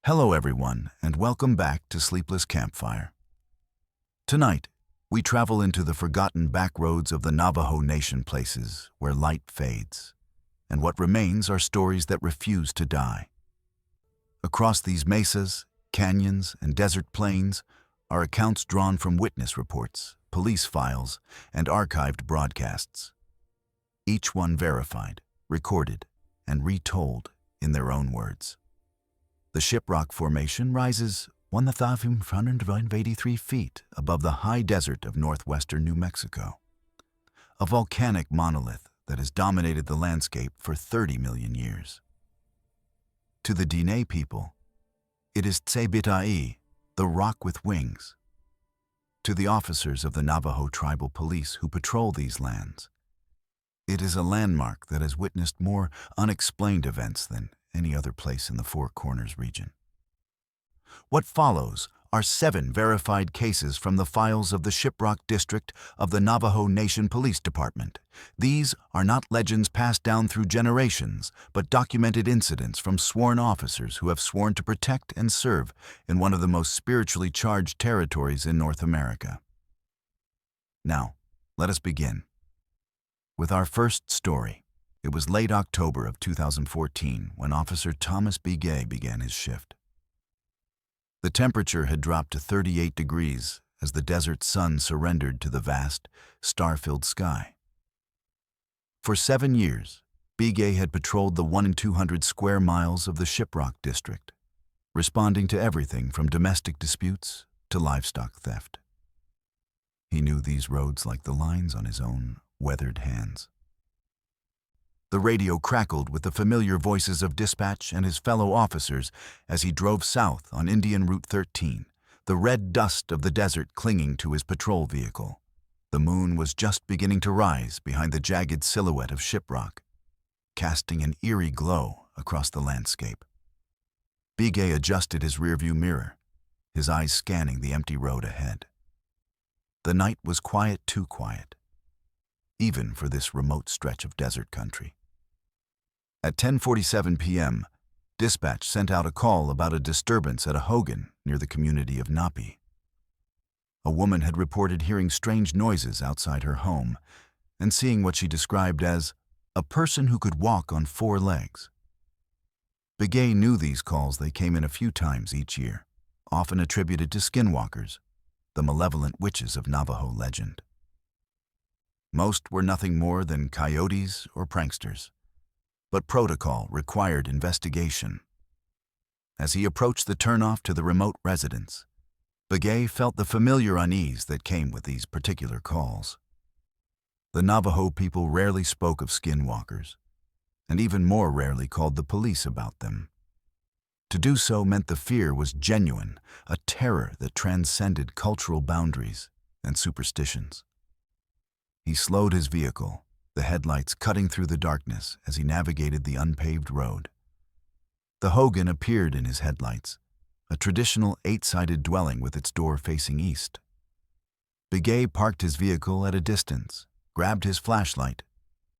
Hello everyone, and welcome back to Sleepless Campfire. Tonight, we travel into the forgotten backroads of the Navajo Nation, places where light fades, and what remains are stories that refuse to die. Across these mesas, canyons, and desert plains are accounts drawn from witness reports, police files, and archived broadcasts. Each one verified, recorded, and retold in their own words. The Shiprock Formation rises 1,583 feet above the high desert of northwestern New Mexico, a volcanic monolith that has dominated the landscape for 30 million years. To the Diné people, it is Tsebitai, the rock with wings. To the officers of the Navajo Tribal Police who patrol these lands, it is a landmark that has witnessed more unexplained events than any other place in the Four Corners region. What follows are 7 verified cases from the files of the Shiprock District of the Navajo Nation Police Department. These are not legends passed down through generations, but documented incidents from sworn officers who have sworn to protect and serve in one of the most spiritually charged territories in North America. Now, let us begin with our first story. It was late October of 2014 when Officer Thomas Begay began his shift. The temperature had dropped to 38 degrees as the desert sun surrendered to the vast, star-filled sky. For 7 years, Begay had patrolled the 1 in 200 square miles of the Shiprock District, responding to everything from domestic disputes to livestock theft. He knew these roads like the lines on his own weathered hands. The radio crackled with the familiar voices of dispatch and his fellow officers as he drove south on Indian Route 13, the red dust of the desert clinging to his patrol vehicle. The moon was just beginning to rise behind the jagged silhouette of Shiprock, casting an eerie glow across the landscape. Begay adjusted his rearview mirror, his eyes scanning the empty road ahead. The night was quiet, too quiet, even for this remote stretch of desert country. At 10:47 p.m., dispatch sent out a call about a disturbance at a hogan near the community of Napi. A woman had reported hearing strange noises outside her home and seeing what she described as a person who could walk on 4 legs. Begay knew these calls. They came in a few times each year, often attributed to skinwalkers, the malevolent witches of Navajo legend. Most were nothing more than coyotes or pranksters, but protocol required investigation. As he approached the turnoff to the remote residence, Begay felt the familiar unease that came with these particular calls. The Navajo people rarely spoke of skinwalkers, and even more rarely called the police about them. To do so meant the fear was genuine, a terror that transcended cultural boundaries and superstitions. He slowed his vehicle, the headlights cutting through the darkness as he navigated the unpaved road. The hogan appeared in his headlights, a traditional 8-sided dwelling with its door facing east. Begay parked his vehicle at a distance, grabbed his flashlight,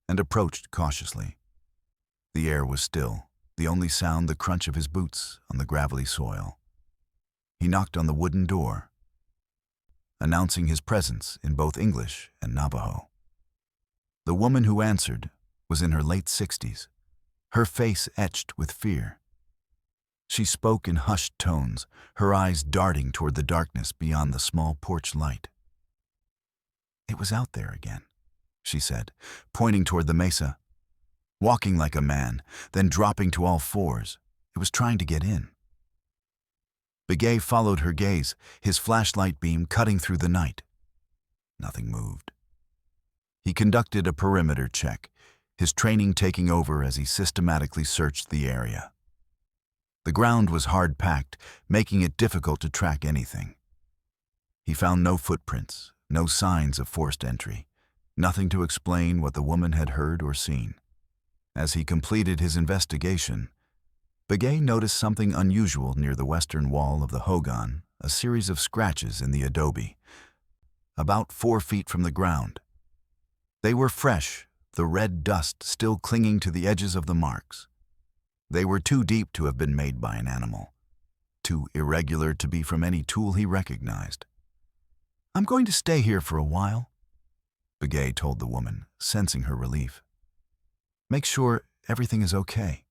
and approached cautiously. The air was still, the only sound the crunch of his boots on the gravelly soil. He knocked on the wooden door, announcing his presence in both English and Navajo. The woman who answered was in her late 60s, her face etched with fear. She spoke in hushed tones, her eyes darting toward the darkness beyond the small porch light. "It was out there again," she said, pointing toward the mesa. "Walking like a man, then dropping to all fours. It was trying to get in." Begay followed her gaze, his flashlight beam cutting through the night. Nothing moved. He conducted a perimeter check, his training taking over as he systematically searched the area. The ground was hard-packed, making it difficult to track anything. He found no footprints, no signs of forced entry, nothing to explain what the woman had heard or seen. As he completed his investigation, Begay noticed something unusual near the western wall of the hogan, a series of scratches in the adobe, about 4 feet from the ground. They were fresh, the red dust still clinging to the edges of the marks. They were too deep to have been made by an animal, too irregular to be from any tool he recognized. "I'm going to stay here for a while," Begay told the woman, sensing her relief. "Make sure everything is okay."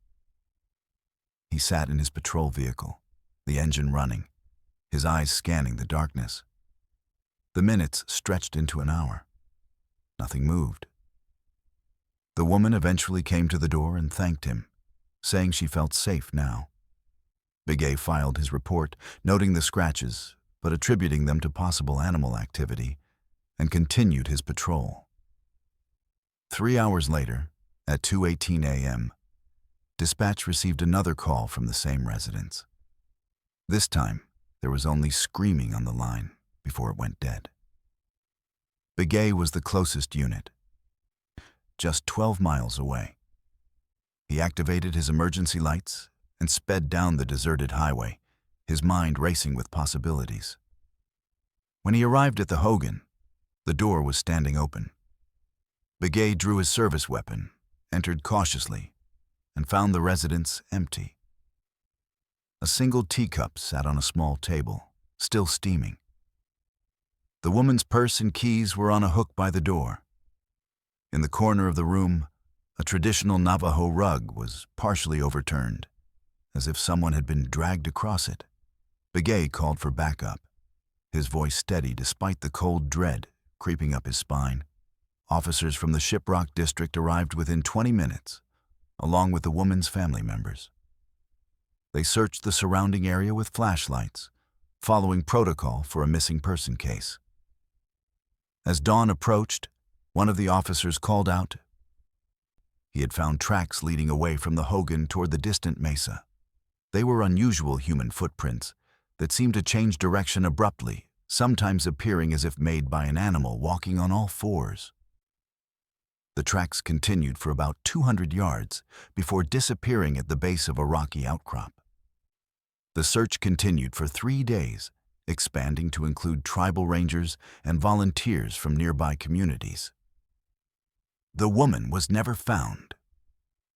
He sat in his patrol vehicle, the engine running, his eyes scanning the darkness. The minutes stretched into an hour. Nothing moved. The woman eventually came to the door and thanked him, saying she felt safe now. Begay filed his report, noting the scratches, but attributing them to possible animal activity, and continued his patrol. 3 hours later, at 2:18 a.m., dispatch received another call from the same residence. This time, there was only screaming on the line before it went dead. Begay was the closest unit, just 12 miles away. He activated his emergency lights and sped down the deserted highway, his mind racing with possibilities. When he arrived at the Hogan, the door was standing open. Begay drew his service weapon, entered cautiously, and found the residence empty. A single teacup sat on a small table, still steaming. The woman's purse and keys were on a hook by the door. In the corner of the room, a traditional Navajo rug was partially overturned, as if someone had been dragged across it. Begay called for backup, his voice steady despite the cold dread creeping up his spine. Officers from the Shiprock district arrived within 20 minutes, along with the woman's family members. They searched the surrounding area with flashlights, following protocol for a missing person case. As dawn approached, one of the officers called out. He had found tracks leading away from the Hogan toward the distant mesa. They were unusual human footprints that seemed to change direction abruptly, sometimes appearing as if made by an animal walking on all fours. The tracks continued for about 200 yards before disappearing at the base of a rocky outcrop. The search continued for 3 days, expanding to include tribal rangers and volunteers from nearby communities. The woman was never found.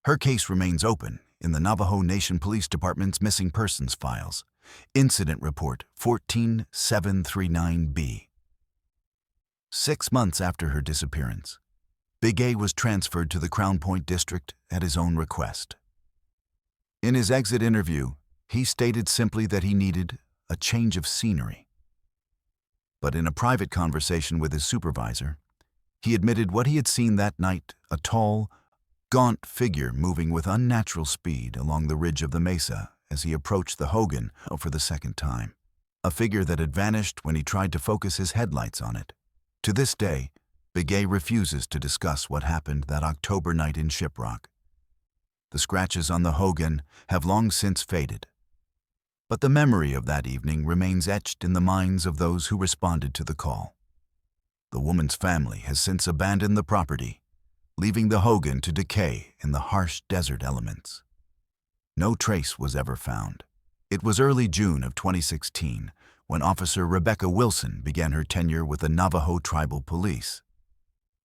Her case remains open in the Navajo Nation Police Department's missing persons files, Incident Report 14739B. 6 months after her disappearance, Begay was transferred to the Crown Point District at his own request. In his exit interview, he stated simply that he needed a change of scenery. But in a private conversation with his supervisor, he admitted what he had seen that night, a tall, gaunt figure moving with unnatural speed along the ridge of the mesa as he approached the Hogan for the second time. A figure that had vanished when he tried to focus his headlights on it. To this day, Begay refuses to discuss what happened that October night in Shiprock. The scratches on the Hogan have long since faded, but the memory of that evening remains etched in the minds of those who responded to the call. The woman's family has since abandoned the property, leaving the Hogan to decay in the harsh desert elements. No trace was ever found. It was early June of 2016 when Officer Rebecca Wilson began her tenure with the Navajo Tribal Police.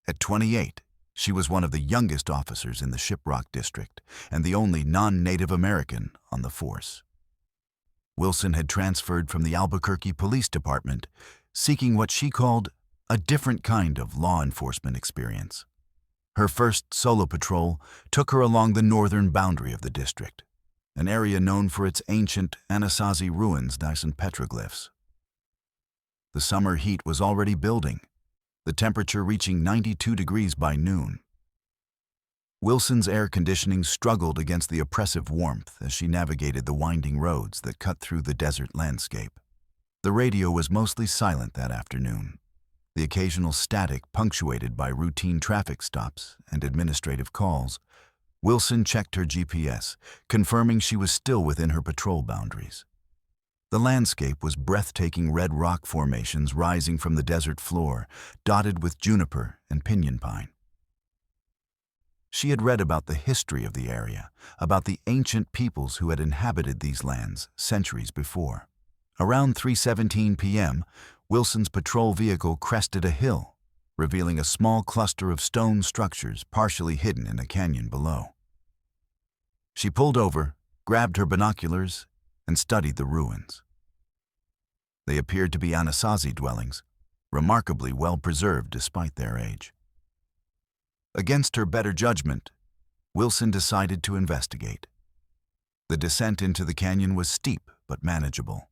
At 28, she was one of the youngest officers in the Shiprock district and the only non-Native American on the force. Wilson had transferred from the Albuquerque Police Department, seeking what she called a different kind of law enforcement experience. Her first solo patrol took her along the northern boundary of the district, an area known for its ancient Anasazi ruins and petroglyphs. The summer heat was already building, the temperature reaching 92 degrees by noon. Wilson's air conditioning struggled against the oppressive warmth as she navigated the winding roads that cut through the desert landscape. The radio was mostly silent that afternoon, the occasional static punctuated by routine traffic stops and administrative calls. Wilson checked her GPS, confirming she was still within her patrol boundaries. The landscape was breathtaking red rock formations rising from the desert floor, dotted with juniper and pinyon pine. She had read about the history of the area, about the ancient peoples who had inhabited these lands centuries before. Around 3:17 p.m., Wilson's patrol vehicle crested a hill, revealing a small cluster of stone structures partially hidden in a canyon below. She pulled over, grabbed her binoculars, and studied the ruins. They appeared to be Anasazi dwellings, remarkably well preserved despite their age. Against her better judgment, Wilson decided to investigate. The descent into the canyon was steep but manageable.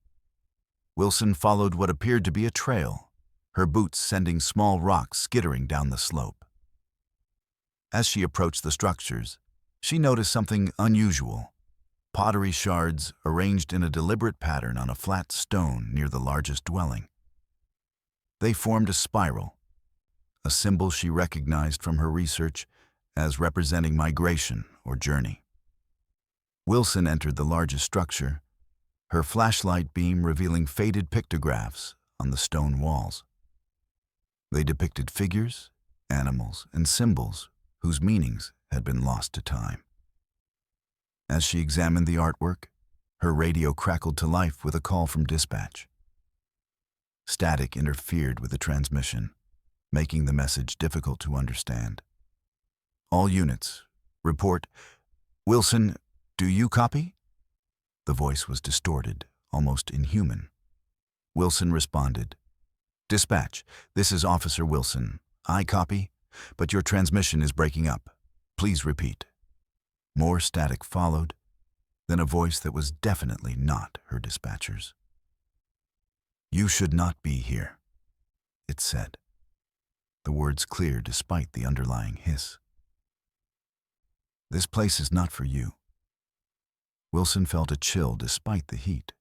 Wilson followed what appeared to be a trail, her boots sending small rocks skittering down the slope. As she approached the structures, she noticed something unusual: pottery shards arranged in a deliberate pattern on a flat stone near the largest dwelling. They formed a spiral, a symbol she recognized from her research as representing migration or journey. Wilson entered the largest structure, her flashlight beam revealing faded pictographs on the stone walls. They depicted figures, animals, and symbols whose meanings had been lost to time. As she examined the artwork, her radio crackled to life with a call from dispatch. Static interfered with the transmission, making the message difficult to understand. "All units, report. Wilson, do you copy?" The voice was distorted, almost inhuman. Wilson responded, "Dispatch, this is Officer Wilson. I copy, but your transmission is breaking up. Please repeat." More static followed, then a voice that was definitely not her dispatcher's. "You should not be here," it said, the words clear despite the underlying hiss. "This place is not for you." Wilson felt a chill despite the heat.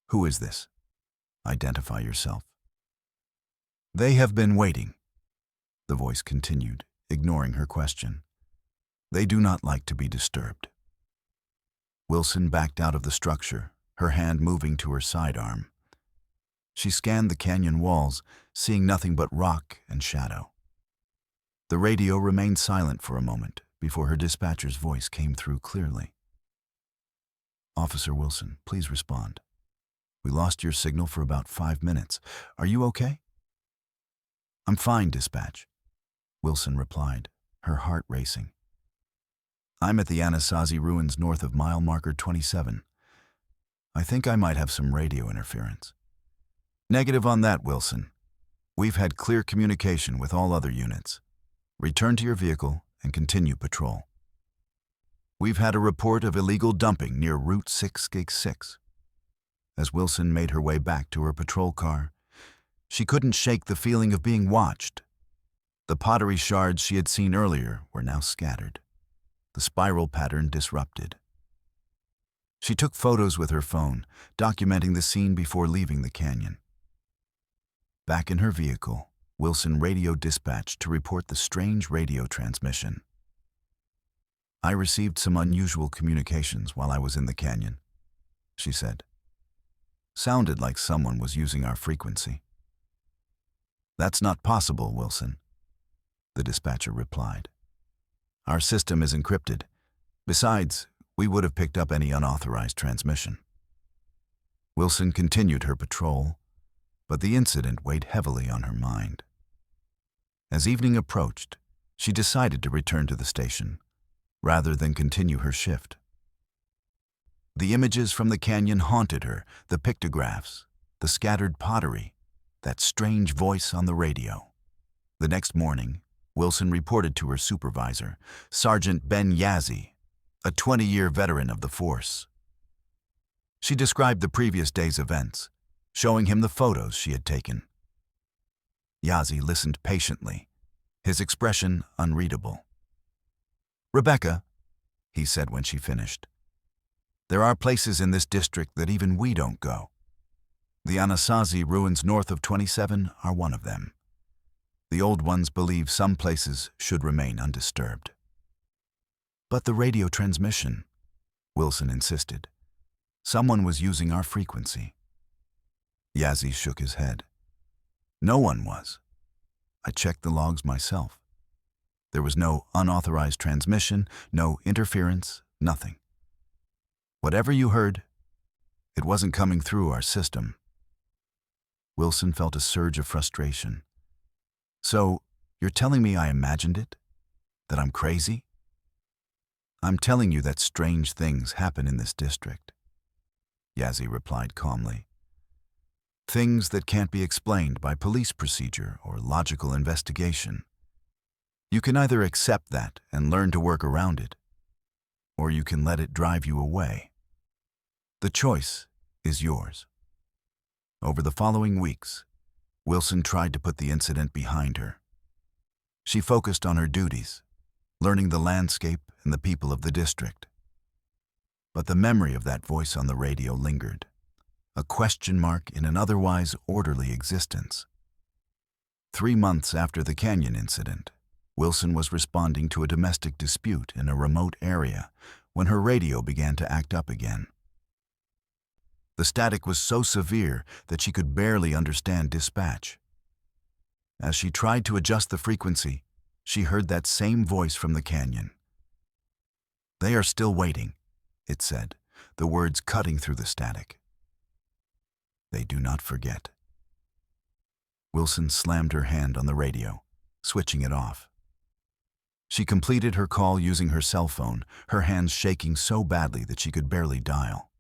"Who is this? Identify yourself." "They have been waiting," the voice continued, ignoring her question. "They do not like to be disturbed." Wilson backed out of the structure, her hand moving to her sidearm. She scanned the canyon walls, seeing nothing but rock and shadow. The radio remained silent for a moment before her dispatcher's voice came through clearly. "Officer Wilson, please respond. We lost your signal for about 5 minutes. Are you okay?" "I'm fine, dispatch," Wilson replied, her heart racing. "I'm at the Anasazi ruins north of mile marker 27. I think I might have some radio interference." "Negative on that, Wilson. We've had clear communication with all other units. Return to your vehicle and continue patrol. We've had a report of illegal dumping near Route 666. As Wilson made her way back to her patrol car, she couldn't shake the feeling of being watched. The pottery shards she had seen earlier were now scattered, the spiral pattern disrupted. She took photos with her phone, documenting the scene before leaving the canyon. Back in her vehicle, Wilson radioed dispatch to report the strange radio transmission. "I received some unusual communications while I was in the canyon," she said. "Sounded like someone was using our frequency." "That's not possible, Wilson," the dispatcher replied. "Our system is encrypted. Besides, we would have picked up any unauthorized transmission." Wilson continued her patrol, but the incident weighed heavily on her mind. As evening approached, she decided to return to the station, rather than continue her shift. The images from the canyon haunted her, the pictographs, the scattered pottery, that strange voice on the radio. The next morning, Wilson reported to her supervisor, Sergeant Ben Yazzie, a 20-year veteran of the force. She described the previous day's events, showing him the photos she had taken. Yazzie listened patiently, his expression unreadable. "Rebecca," he said when she finished, "there are places in this district that even we don't go. The Anasazi ruins north of 27 are one of them. The old ones believe some places should remain undisturbed." "But the radio transmission," Wilson insisted. "Someone was using our frequency." Yazzie shook his head. "No one was. I checked the logs myself. There was no unauthorized transmission, no interference, nothing. Whatever you heard, it wasn't coming through our system." Wilson felt a surge of frustration. "So, you're telling me I imagined it? That I'm crazy?" "I'm telling you that strange things happen in this district." Yazzie replied calmly. Things that can't be explained by police procedure or logical investigation. You can either accept that and learn to work around it, or you can let it drive you away. The choice is yours. Over the following weeks, Wilson tried to put the incident behind her. She focused on her duties, learning the landscape and the people of the district. But the memory of that voice on the radio lingered, a question mark in an otherwise orderly existence. 3 months after the canyon incident, Wilson was responding to a domestic dispute in a remote area when her radio began to act up again. The static was so severe that she could barely understand dispatch. As she tried to adjust the frequency, she heard that same voice from the canyon. "They are still waiting," it said, the words cutting through the static. "They do not forget." Wilson slammed her hand on the radio, switching it off. She completed her call using her cell phone, her hands shaking so badly that she could barely dial.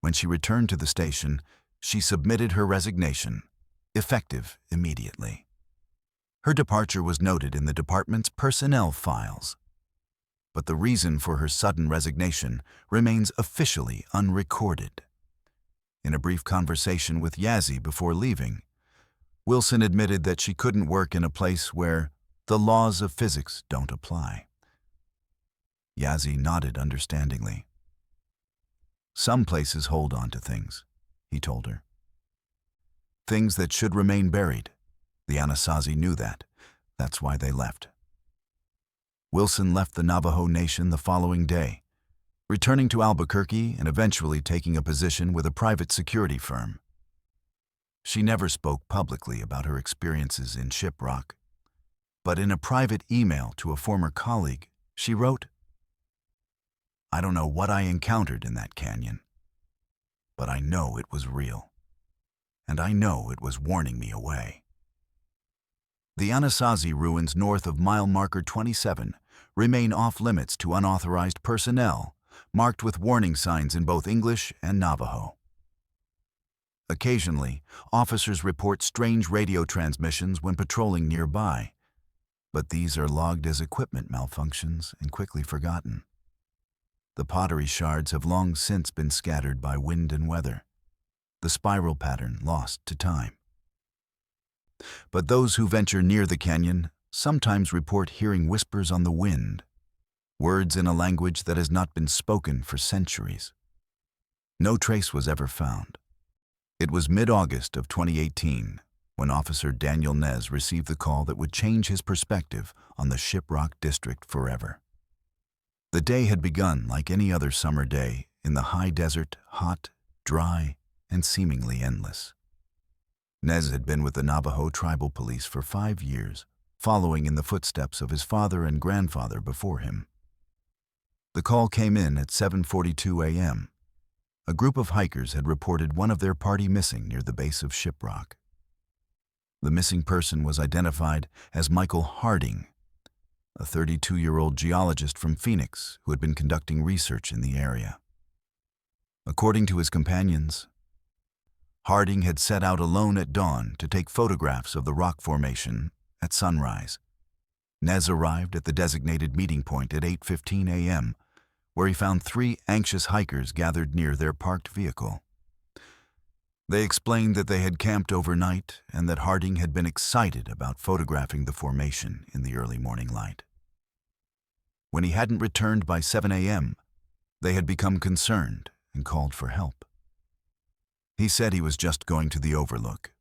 When she returned to the station, she submitted her resignation, effective immediately. Her departure was noted in the department's personnel files. But the reason for her sudden resignation remains officially unrecorded. In a brief conversation with Yazzie before leaving, Wilson admitted that she couldn't work in a place where the laws of physics don't apply. Yazzie nodded understandingly. "Some places hold on to things," he told her. "Things that should remain buried. The Anasazi knew that. That's why they left." Wilson left the Navajo Nation the following day, returning to Albuquerque and eventually taking a position with a private security firm. She never spoke publicly about her experiences in Shiprock, but in a private email to a former colleague, she wrote, "I don't know what I encountered in that canyon, but I know it was real, and I know it was warning me away." The Anasazi ruins north of mile marker 27 remain off-limits to unauthorized personnel, marked with warning signs in both English and Navajo. Occasionally, officers report strange radio transmissions when patrolling nearby, but these are logged as equipment malfunctions and quickly forgotten. The pottery shards have long since been scattered by wind and weather, the spiral pattern lost to time. But those who venture near the canyon sometimes report hearing whispers on the wind, words in a language that has not been spoken for centuries. No trace was ever found. It was mid-August of 2018 when Officer Daniel Nez received the call that would change his perspective on the Shiprock district forever. The day had begun like any other summer day in the high desert, hot, dry, and seemingly endless. Nez had been with the Navajo Tribal Police for 5 years, following in the footsteps of his father and grandfather before him. The call came in at 7:42 a.m. A group of hikers had reported one of their party missing near the base of Shiprock. The missing person was identified as Michael Harding, a 32-year-old geologist from Phoenix who had been conducting research in the area. According to his companions, Harding had set out alone at dawn to take photographs of the rock formation at sunrise. Nez arrived at the designated meeting point at 8:15 a.m., where he found 3 anxious hikers gathered near their parked vehicle. They explained that they had camped overnight and that Harding had been excited about photographing the formation in the early morning light. When he hadn't returned by 7 a.m., they had become concerned and called for help. He said he was just going to the overlook,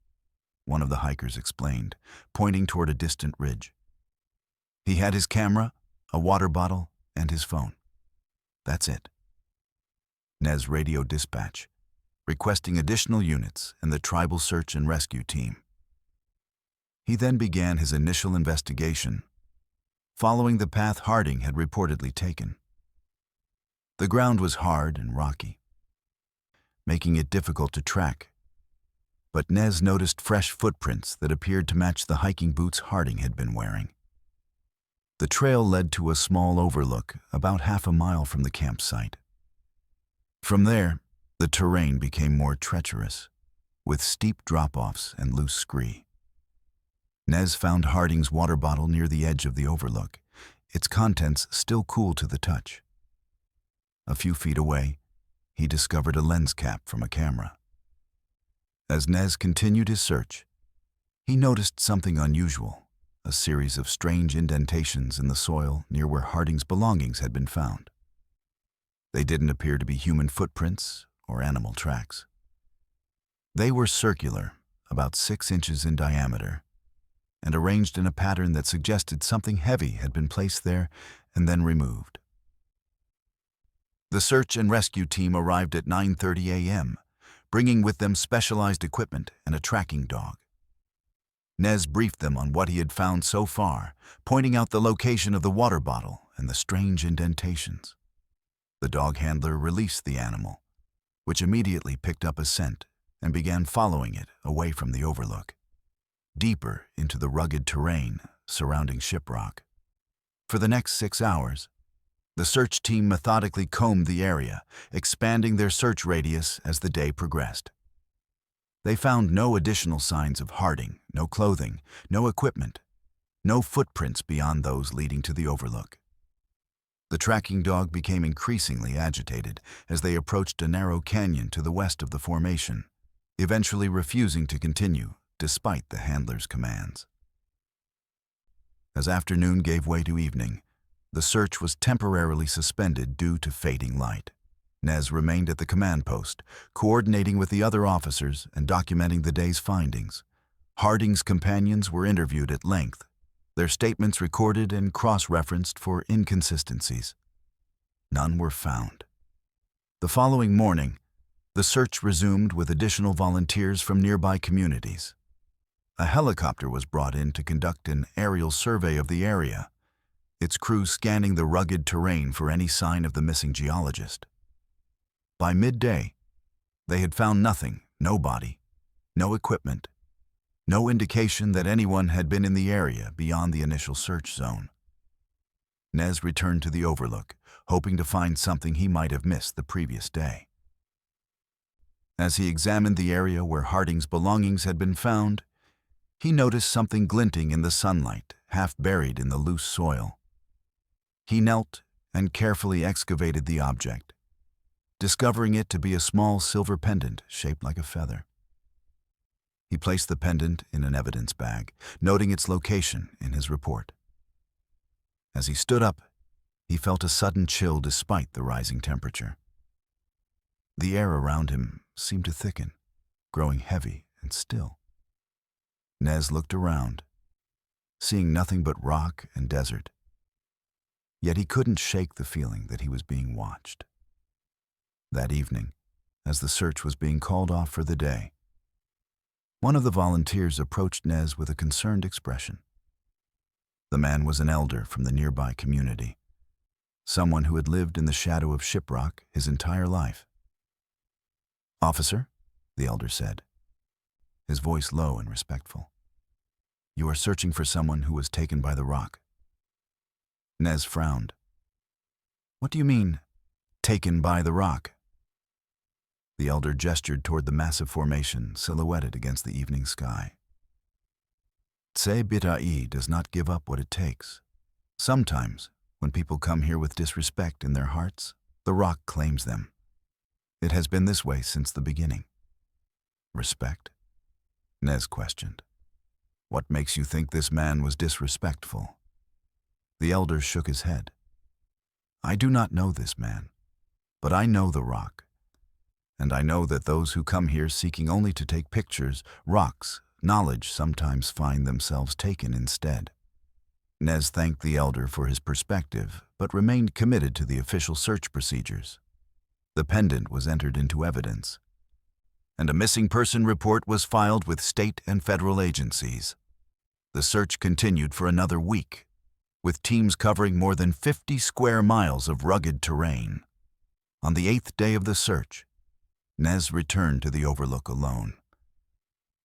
one of the hikers explained, pointing toward a distant ridge. He had his camera, a water bottle, and his phone. That's it. Nez radioed dispatch, requesting additional units and the tribal search and rescue team. He then began his initial investigation, following the path Harding had reportedly taken. The ground was hard and rocky, making it difficult to track, but Nez noticed fresh footprints that appeared to match the hiking boots Harding had been wearing. The trail led to a small overlook about half a mile from the campsite. From there, The terrain became more treacherous, with steep drop-offs and loose scree. Nez found Harding's water bottle near the edge of the overlook, its contents still cool to the touch. A few feet away, he discovered a lens cap from a camera. As Nez continued his search, he noticed something unusual, a series of strange indentations in the soil near where Harding's belongings had been found. They didn't appear to be human footprints or animal tracks. They were circular, about 6 inches in diameter, and arranged in a pattern that suggested something heavy had been placed there and then removed. The search and rescue team arrived at 9:30 a.m., bringing with them specialized equipment and a tracking dog. Nez briefed them on what he had found so far, pointing out the location of the water bottle and the strange indentations. The dog handler released the animal, which immediately picked up a scent and began following it away from the overlook, deeper into the rugged terrain surrounding Shiprock. For the next 6 hours, the search team methodically combed the area, expanding their search radius as the day progressed. They found no additional signs of Harding, no clothing, no equipment, no footprints beyond those leading to the overlook. The tracking dog became increasingly agitated as they approached a narrow canyon to the west of the formation, eventually refusing to continue despite the handler's commands. As afternoon gave way to evening, the search was temporarily suspended due to fading light. Nez remained at the command post, coordinating with the other officers and documenting the day's findings. Harding's companions were interviewed at length, their statements recorded and cross-referenced for inconsistencies. None were found. The following morning, the search resumed with additional volunteers from nearby communities. A helicopter was brought in to conduct an aerial survey of the area, its crew scanning the rugged terrain for any sign of the missing geologist. By midday, they had found nothing, no body, no equipment, no indication that anyone had been in the area beyond the initial search zone. Nez returned to the overlook, hoping to find something he might have missed the previous day. As he examined the area where Harding's belongings had been found, he noticed something glinting in the sunlight, half buried in the loose soil. He knelt and carefully excavated the object, discovering it to be a small silver pendant shaped like a feather. He placed the pendant in an evidence bag, noting its location in his report. As he stood up, he felt a sudden chill despite the rising temperature. The air around him seemed to thicken, growing heavy and still. Nez looked around, seeing nothing but rock and desert. Yet he couldn't shake the feeling that he was being watched. That evening, as the search was being called off for the day, one of the volunteers approached Nez with a concerned expression. The man was an elder from the nearby community, someone who had lived in the shadow of Shiprock his entire life. "Officer," the elder said, his voice low and respectful, "you are searching for someone who was taken by the rock." Nez frowned. "What do you mean, taken by the rock?" The elder gestured toward the massive formation silhouetted against the evening sky. Tse Bitai does not give up what it takes. Sometimes, when people come here with disrespect in their hearts, the rock claims them. It has been this way since the beginning. "Respect?" Nez questioned. "What makes you think this man was disrespectful?" The elder shook his head. "I do not know this man, but I know the rock. And I know that those who come here seeking only to take pictures, rocks, knowledge sometimes find themselves taken instead." Nez thanked the elder for his perspective, but remained committed to the official search procedures. The pendant was entered into evidence, and a missing person report was filed with state and federal agencies. The search continued for another week, with teams covering more than 50 square miles of rugged terrain. On the 8th day of the search, Nez returned to the overlook alone.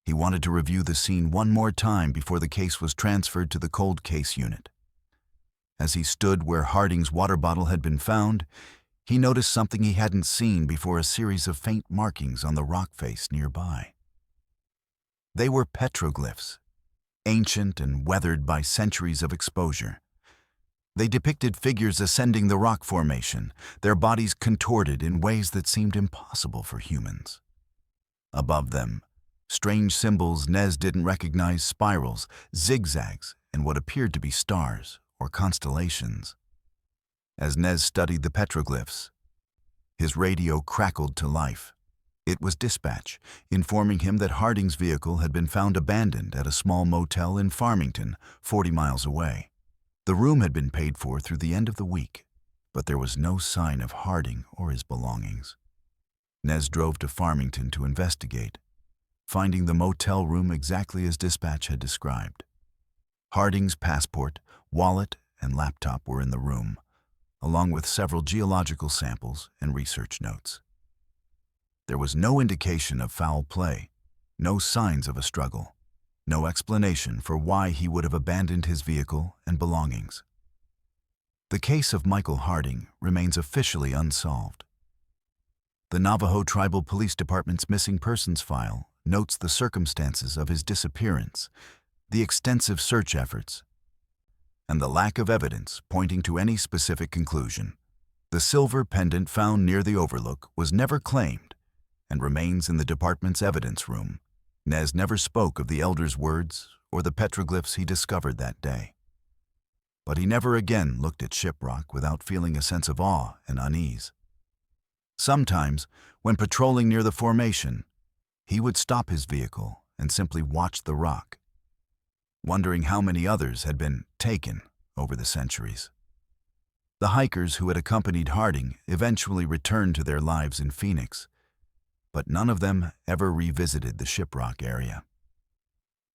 He wanted to review the scene one more time before the case was transferred to the cold case unit. As he stood where Harding's water bottle had been found, he noticed something he hadn't seen before: a series of faint markings on the rock face nearby. They were petroglyphs, ancient and weathered by centuries of exposure. They depicted figures ascending the rock formation, their bodies contorted in ways that seemed impossible for humans. Above them, strange symbols Nez didn't recognize: spirals, zigzags, and what appeared to be stars or constellations. As Nez studied the petroglyphs, his radio crackled to life. It was dispatch, informing him that Harding's vehicle had been found abandoned at a small motel in Farmington, 40 miles away. The room had been paid for through the end of the week, but there was no sign of Harding or his belongings. Nez drove to Farmington to investigate, finding the motel room exactly as dispatch had described. Harding's passport, wallet, and laptop were in the room, along with several geological samples and research notes. There was no indication of foul play, no signs of a struggle, no explanation for why he would have abandoned his vehicle and belongings. The case of Michael Harding remains officially unsolved. The Navajo Tribal Police Department's missing persons file notes the circumstances of his disappearance, the extensive search efforts, and the lack of evidence pointing to any specific conclusion. The silver pendant found near the overlook was never claimed and remains in the department's evidence room. Nez never spoke of the elder's words or the petroglyphs he discovered that day. But he never again looked at Shiprock without feeling a sense of awe and unease. Sometimes, when patrolling near the formation, he would stop his vehicle and simply watch the rock, wondering how many others had been taken over the centuries. The hikers who had accompanied Harding eventually returned to their lives in Phoenix, but none of them ever revisited the Shiprock area.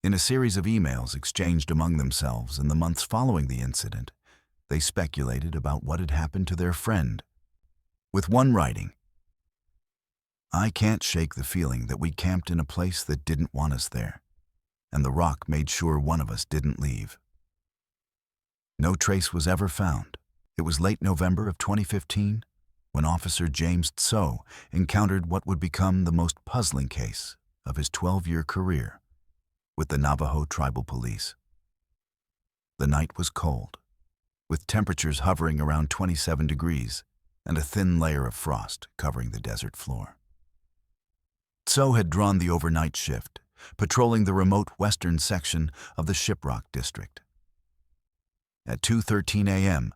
In a series of emails exchanged among themselves in the months following the incident, they speculated about what had happened to their friend, with one writing, "I can't shake the feeling that we camped in a place that didn't want us there, and the rock made sure one of us didn't leave." No trace was ever found. It was late November of 2015 when Officer James Tso encountered what would become the most puzzling case of his 12-year career with the Navajo Tribal Police. The night was cold, with temperatures hovering around 27 degrees and a thin layer of frost covering the desert floor. Tso had drawn the overnight shift, patrolling the remote western section of the Shiprock district. At 2:13 a.m.,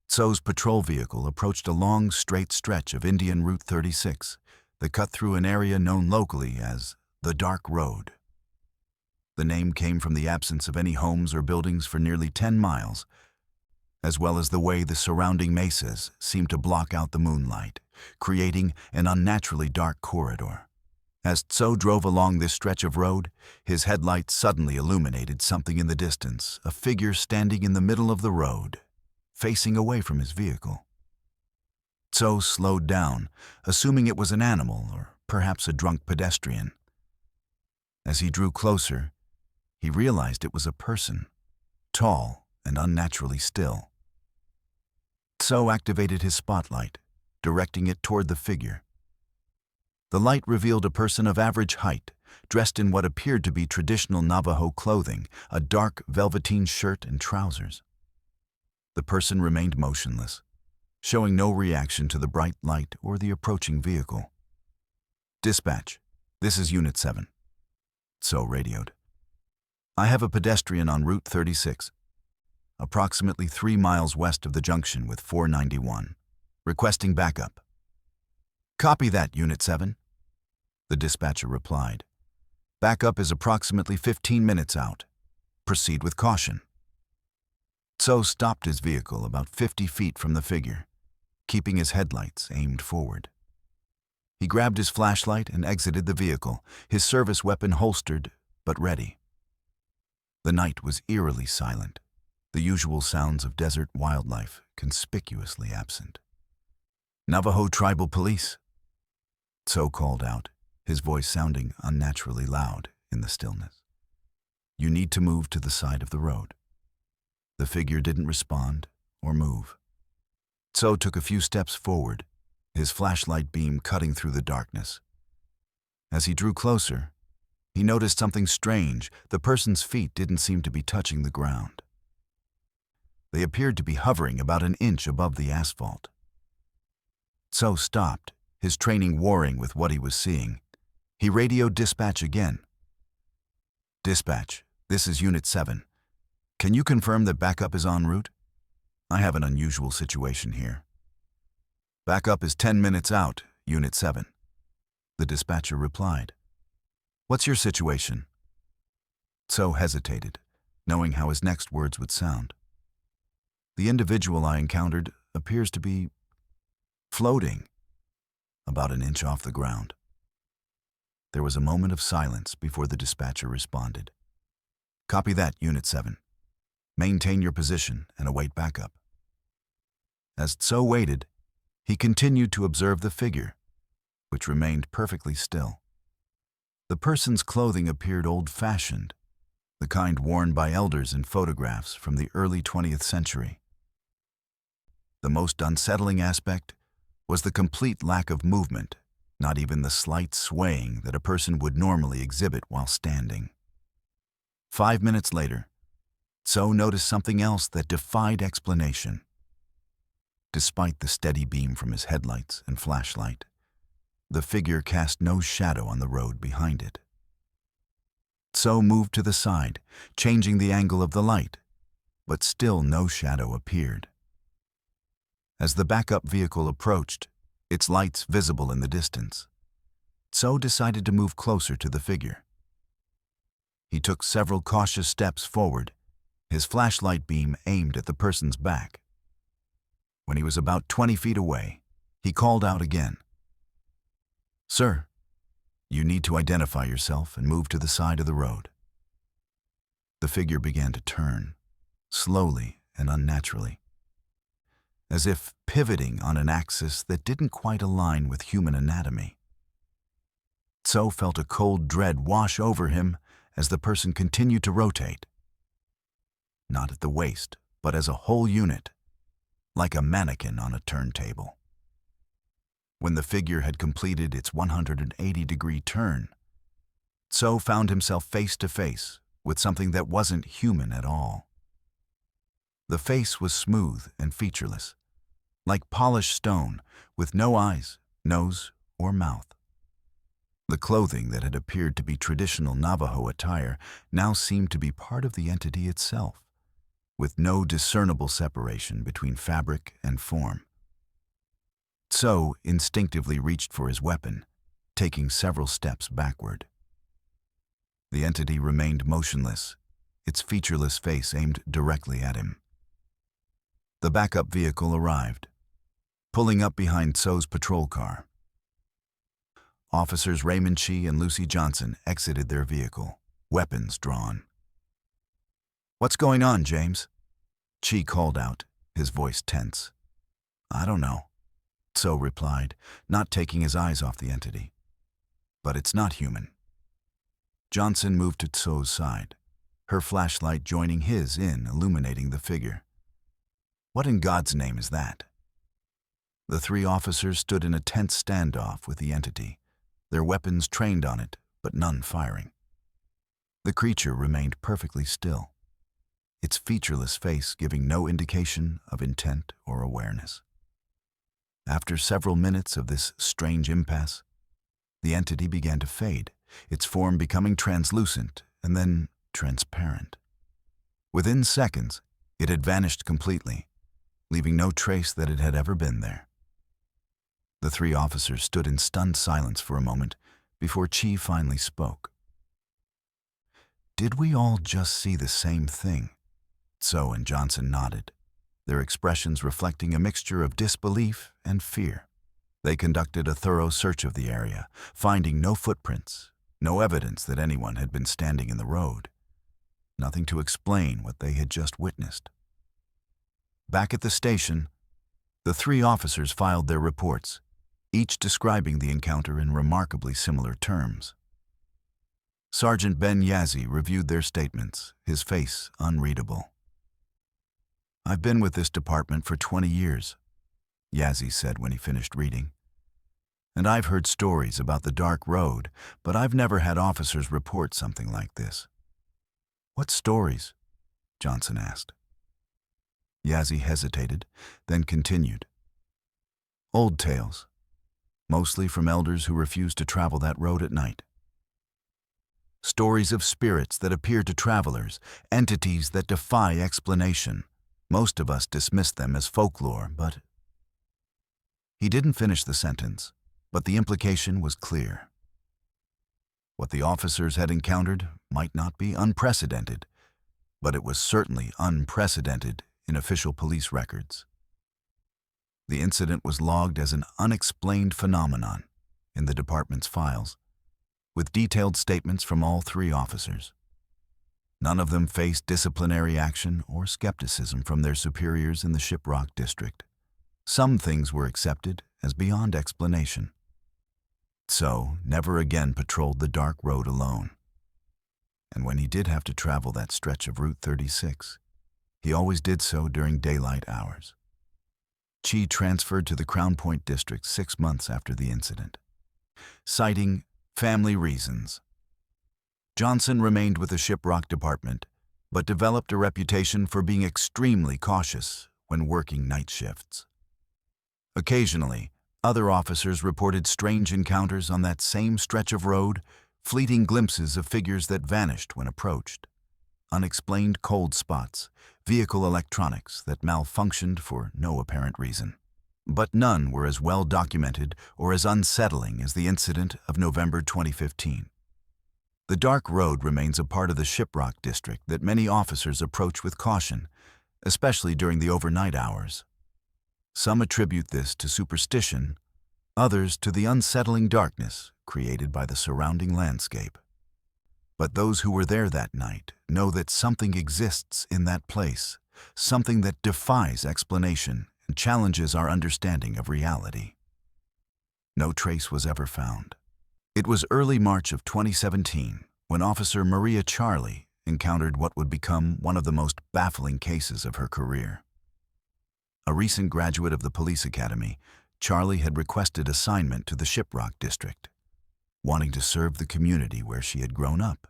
Tso's patrol vehicle approached a long, straight stretch of Indian Route 36 that cut through an area known locally as the Dark Road. The name came from the absence of any homes or buildings for nearly 10 miles, as well as the way the surrounding mesas seemed to block out the moonlight, creating an unnaturally dark corridor. As Tso drove along this stretch of road, his headlights suddenly illuminated something in the distance: a figure standing in the middle of the road, facing away from his vehicle. Tso slowed down, assuming it was an animal or perhaps a drunk pedestrian. As he drew closer, he realized it was a person, tall and unnaturally still. Tso activated his spotlight, directing it toward the figure. The light revealed a person of average height, dressed in what appeared to be traditional Navajo clothing, a dark velveteen shirt and trousers. The person remained motionless, showing no reaction to the bright light or the approaching vehicle. "Dispatch, this is Unit 7. Tso radioed. "I have a pedestrian on Route 36, approximately 3 miles west of the junction with 491, requesting backup." "Copy that, Unit 7. The dispatcher replied. "Backup is approximately 15 minutes out. Proceed with caution." Tso stopped his vehicle about 50 feet from the figure, keeping his headlights aimed forward. He grabbed his flashlight and exited the vehicle, his service weapon holstered but ready. The night was eerily silent, the usual sounds of desert wildlife conspicuously absent. "Navajo Tribal Police," Tso called out, his voice sounding unnaturally loud in the stillness. "You need to move to the side of the road." The figure didn't respond or move. Tso took a few steps forward, his flashlight beam cutting through the darkness. As he drew closer, he noticed something strange. The person's feet didn't seem to be touching the ground. They appeared to be hovering about an inch above the asphalt. Tso stopped, his training warring with what he was seeing. He radioed dispatch again. "Dispatch, this is Unit 7. Can you confirm that backup is en route? I have an unusual situation here." "Backup is 10 minutes out, Unit 7. The dispatcher replied. "What's your situation?" Tso hesitated, knowing how his next words would sound. "The individual I encountered appears to be floating about an inch off the ground." There was a moment of silence before the dispatcher responded. "Copy that, Unit 7. Maintain your position and await backup." As Tso waited, he continued to observe the figure, which remained perfectly still. The person's clothing appeared old-fashioned, the kind worn by elders in photographs from the early 20th century. The most unsettling aspect was the complete lack of movement, not even the slight swaying that a person would normally exhibit while standing. 5 minutes later, Tso noticed something else that defied explanation. Despite the steady beam from his headlights and flashlight, the figure cast no shadow on the road behind it. Tso moved to the side, changing the angle of the light, but still no shadow appeared. As the backup vehicle approached, its lights visible in the distance, Tso decided to move closer to the figure. He took several cautious steps forward, his flashlight beam aimed at the person's back. When he was about 20 feet away, he called out again. "Sir, you need to identify yourself and move to the side of the road." The figure began to turn, slowly and unnaturally, as if pivoting on an axis that didn't quite align with human anatomy. Tso felt a cold dread wash over him as the person continued to rotate. Not at the waist, but as a whole unit, like a mannequin on a turntable. When the figure had completed its 180-degree turn, Tso found himself face to face with something that wasn't human at all. The face was smooth and featureless, like polished stone, with no eyes, nose, or mouth. The clothing that had appeared to be traditional Navajo attire now seemed to be part of the entity itself, with no discernible separation between fabric and form. Tso instinctively reached for his weapon, taking several steps backward. The entity remained motionless, its featureless face aimed directly at him. The backup vehicle arrived, pulling up behind Tso's patrol car. Officers Raymond Chi and Lucy Johnson exited their vehicle, weapons drawn. "What's going on, James?" Chi called out, his voice tense. "I don't know," Tso replied, not taking his eyes off the entity. "But it's not human." Johnson moved to Tso's side, her flashlight joining his in illuminating the figure. "What in God's name is that?" The three officers stood in a tense standoff with the entity, their weapons trained on it, but none firing. The creature remained perfectly still, its featureless face giving no indication of intent or awareness. After several minutes of this strange impasse, the entity began to fade, its form becoming translucent and then transparent. Within seconds, it had vanished completely, leaving no trace that it had ever been there. The three officers stood in stunned silence for a moment before Chi finally spoke. "Did we all just see the same thing?" Tso and Johnson nodded, their expressions reflecting a mixture of disbelief and fear. They conducted a thorough search of the area, finding no footprints, no evidence that anyone had been standing in the road. Nothing to explain what they had just witnessed. Back at the station, the three officers filed their reports, each describing the encounter in remarkably similar terms. Sergeant Ben Yazzie reviewed their statements, his face unreadable. "I've been with this department for 20 years. Yazzie said when he finished reading. And I've heard stories about the dark road, but I've never had officers report something like this. What stories? Johnson asked. Yazzie hesitated, then continued. Old tales, mostly from elders who refused to travel that road at night. Stories of spirits that appear to travelers, entities that defy explanation. Most of us dismiss them as folklore, but... He didn't finish the sentence, but the implication was clear. What the officers had encountered might not be unprecedented, but it was certainly unprecedented in official police records. The incident was logged as an unexplained phenomenon in the department's files, with detailed statements from all three officers. None of them faced disciplinary action or skepticism from their superiors in the Shiprock district. Some things were accepted as beyond explanation. So, never again patrolled the dark road alone. And when he did have to travel that stretch of Route 36, he always did so during daylight hours. Chi transferred to the Crown Point district 6 months after the incident, citing family reasons. Johnson remained with the Shiprock department, but developed a reputation for being extremely cautious when working night shifts. Occasionally, other officers reported strange encounters on that same stretch of road, fleeting glimpses of figures that vanished when approached, unexplained cold spots, vehicle electronics that malfunctioned for no apparent reason. But none were as well documented or as unsettling as the incident of November 2015. The dark road remains a part of the Shiprock district that many officers approach with caution, especially during the overnight hours. Some attribute this to superstition, others to the unsettling darkness created by the surrounding landscape. But those who were there that night know that something exists in that place, something that defies explanation and challenges our understanding of reality. No trace was ever found. It was early March of 2017 when Officer Maria Charlie encountered what would become one of the most baffling cases of her career. A recent graduate of the police academy, Charlie had requested assignment to the Shiprock district, wanting to serve the community where she had grown up.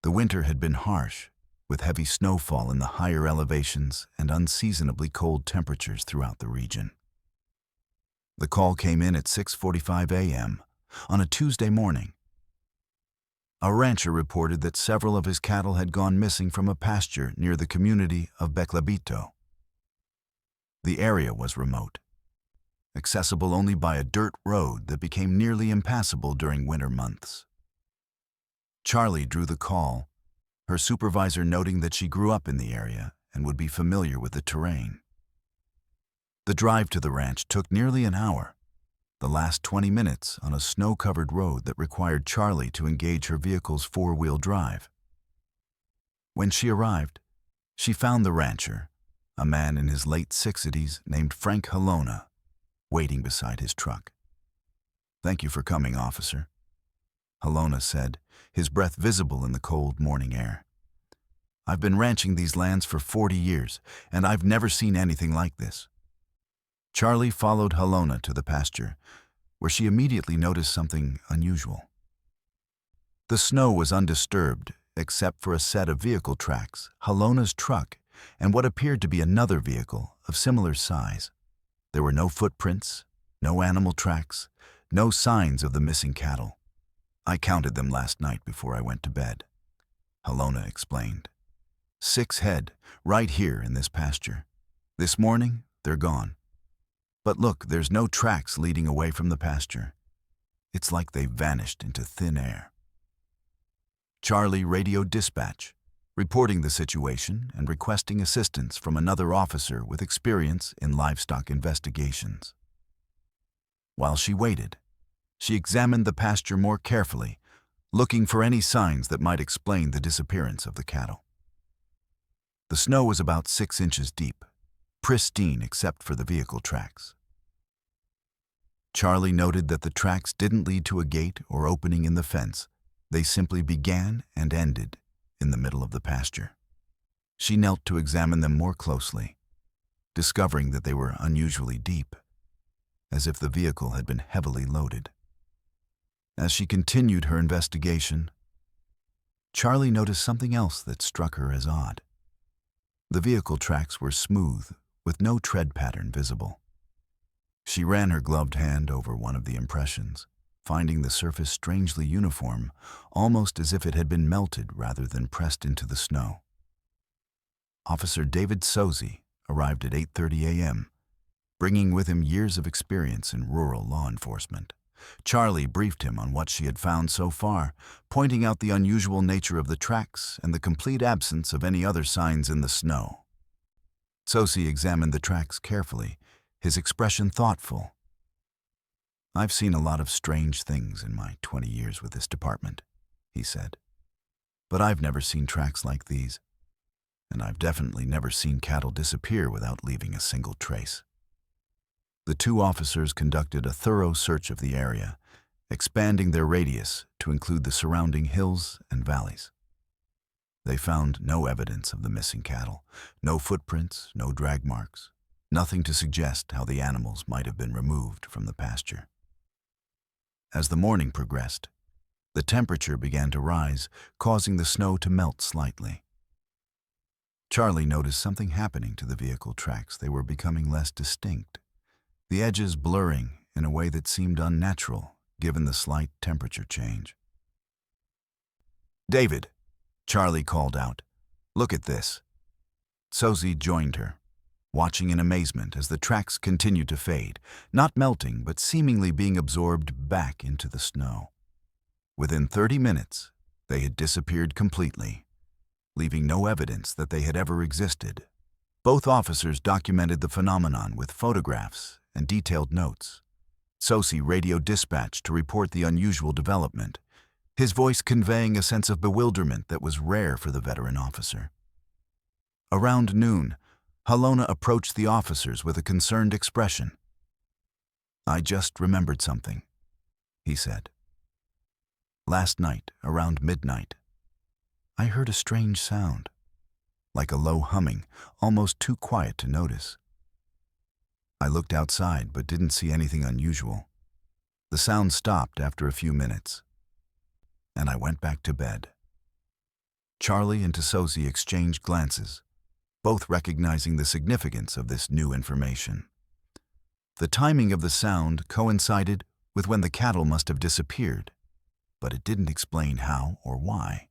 The winter had been harsh, with heavy snowfall in the higher elevations and unseasonably cold temperatures throughout the region. The call came in at 6:45 a.m. on a Tuesday morning. A rancher reported that several of his cattle had gone missing from a pasture near the community of Beclabito. The area was remote, accessible only by a dirt road that became nearly impassable during winter months. Charlie drew the call, her supervisor noting that she grew up in the area and would be familiar with the terrain. The drive to the ranch took nearly an hour, the last 20 minutes on a snow-covered road that required Charlie to engage her vehicle's four-wheel drive. When she arrived, she found the rancher, a man in his late 60s named Frank Halona, waiting beside his truck. "Thank you for coming, officer," Halona said, his breath visible in the cold morning air. "I've been ranching these lands for 40 years, and I've never seen anything like this." Charlie followed Halona to the pasture, where she immediately noticed something unusual. The snow was undisturbed, except for a set of vehicle tracks, Halona's truck, and what appeared to be another vehicle of similar size. There were no footprints, no animal tracks, no signs of the missing cattle. "I counted them last night before I went to bed," Halona explained. 6 head, right here in this pasture. This morning, they're gone. But look, there's no tracks leading away from the pasture. It's like they vanished into thin air. Charlie radioed dispatch, reporting the situation and requesting assistance from another officer with experience in livestock investigations. While she waited, she examined the pasture more carefully, looking for any signs that might explain the disappearance of the cattle. The snow was about 6 inches deep, pristine except for the vehicle tracks. Charlie noted that the tracks didn't lead to a gate or opening in the fence. They simply began and ended in the middle of the pasture. She knelt to examine them more closely. discovering that they were unusually deep, as if the vehicle had been heavily loaded. As she continued her investigation, Charlie noticed something else that struck her as odd. The vehicle tracks were smooth, with no tread pattern visible. She ran her gloved hand over one of the impressions, finding the surface strangely uniform, almost as if it had been melted rather than pressed into the snow. Officer David Sozi arrived at 8:30 a.m., bringing with him years of experience in rural law enforcement. Charlie briefed him on what she had found so far, pointing out the unusual nature of the tracks and the complete absence of any other signs in the snow. Sozi examined the tracks carefully, his expression thoughtful. "I've seen a lot of strange things in my 20 years with this department," he said. "But I've never seen tracks like these, and I've definitely never seen cattle disappear without leaving a single trace." The two officers conducted a thorough search of the area, expanding their radius to include the surrounding hills and valleys. They found no evidence of the missing cattle, no footprints, no drag marks, nothing to suggest how the animals might have been removed from the pasture. As the morning progressed, the temperature began to rise, causing the snow to melt slightly. Charlie noticed something happening to the vehicle tracks. They were becoming less distinct, the edges blurring in a way that seemed unnatural given the slight temperature change. "David," Charlie called out, "look at this." Sozi joined her, watching in amazement as the tracks continued to fade, not melting but seemingly being absorbed back into the snow. Within 30 minutes, they had disappeared completely, leaving no evidence that they had ever existed. Both officers documented the phenomenon with photographs and detailed notes. Sozi radioed dispatch to report the unusual development, his voice conveying a sense of bewilderment that was rare for the veteran officer. Around noon, Halona approached the officers with a concerned expression. "I just remembered something," he said. "Last night, around midnight, I heard a strange sound, like a low humming, almost too quiet to notice. I looked outside but didn't see anything unusual. The sound stopped after a few minutes, and I went back to bed." Charlie and Sozi exchanged glances, both recognizing the significance of this new information. The timing of the sound coincided with when the cattle must have disappeared, but it didn't explain how or why.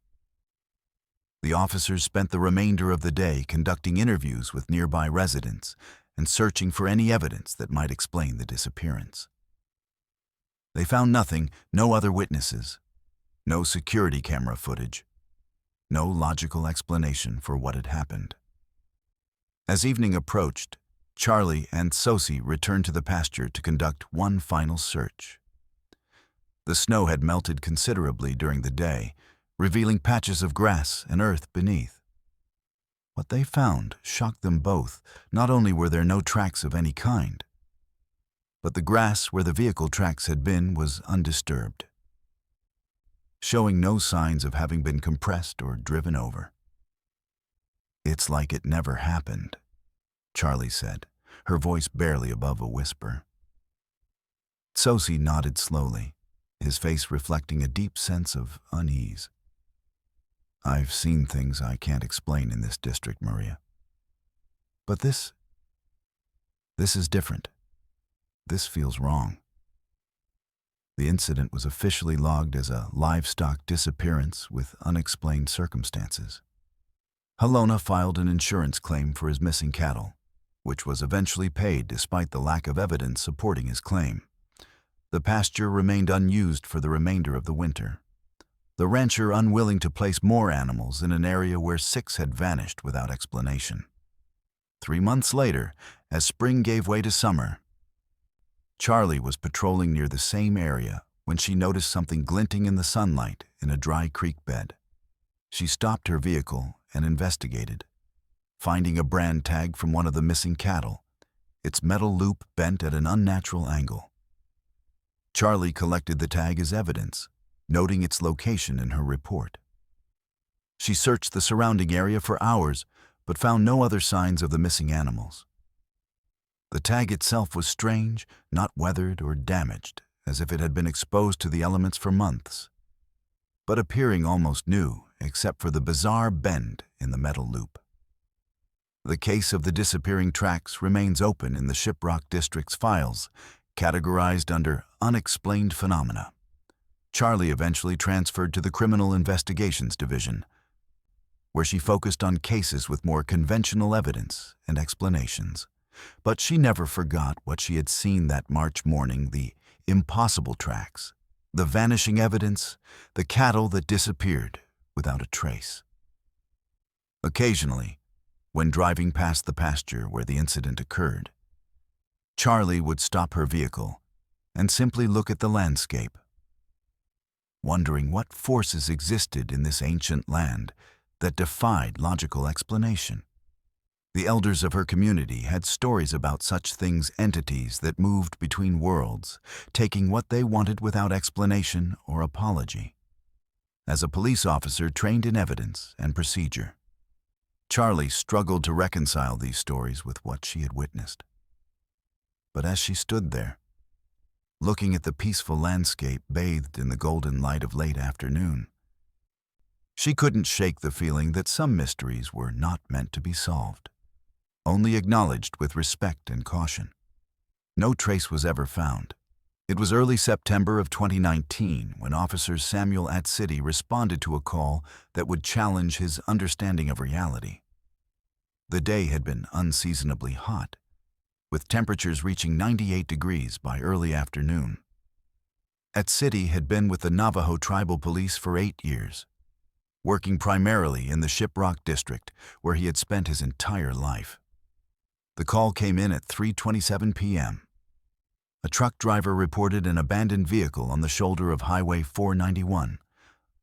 The officers spent the remainder of the day conducting interviews with nearby residents and searching for any evidence that might explain the disappearance. They found nothing, no other witnesses, no security camera footage, no logical explanation for what had happened. As evening approached, Charlie and Sozi returned to the pasture to conduct one final search. The snow had melted considerably during the day, revealing patches of grass and earth beneath. What they found shocked them both. Not only were there no tracks of any kind, but the grass where the vehicle tracks had been was undisturbed, showing no signs of having been compressed or driven over. "It's like it never happened," Charlie said, her voice barely above a whisper. Sozi nodded slowly, his face reflecting a deep sense of unease. "I've seen things I can't explain in this district, Maria. But this is different. This feels wrong." The incident was officially logged as a livestock disappearance with unexplained circumstances. Halona filed an insurance claim for his missing cattle, which was eventually paid despite the lack of evidence supporting his claim. The pasture remained unused for the remainder of the winter, the rancher unwilling to place more animals in an area where 6 had vanished without explanation. 3 months later, as spring gave way to summer, Charlie was patrolling near the same area when she noticed something glinting in the sunlight in a dry creek bed. She stopped her vehicle and investigated, finding a brand tag from one of the missing cattle, its metal loop bent at an unnatural angle. Charlie collected the tag as evidence, noting its location in her report. She searched the surrounding area for hours, but found no other signs of the missing animals. The tag itself was strange, not weathered or damaged, as if it had been exposed to the elements for months, but appearing almost new, except for the bizarre bend in the metal loop. The case of the disappearing tracks remains open in the Shiprock District's files, categorized under unexplained phenomena. Charlie eventually transferred to the Criminal Investigations Division, where she focused on cases with more conventional evidence and explanations. But she never forgot what she had seen that March morning: the impossible tracks, the vanishing evidence, the cattle that disappeared without a trace. Occasionally, when driving past the pasture where the incident occurred, Charlie would stop her vehicle and simply look at the landscape, wondering what forces existed in this ancient land that defied logical explanation. The elders of her community had stories about such things, entities that moved between worlds, taking what they wanted without explanation or apology. As a police officer trained in evidence and procedure, Charlie struggled to reconcile these stories with what she had witnessed. But as she stood there, looking at the peaceful landscape bathed in the golden light of late afternoon, she couldn't shake the feeling that some mysteries were not meant to be solved, only acknowledged with respect and caution. No trace was ever found. It was early September of 2019 when Officer Samuel Atsidi responded to a call that would challenge his understanding of reality. The day had been unseasonably hot, with temperatures reaching 98 degrees by early afternoon. Atsidi had been with the Navajo Tribal Police for 8 years, working primarily in the Shiprock District, where he had spent his entire life. The call came in at 3:27 p.m. A truck driver reported an abandoned vehicle on the shoulder of Highway 491,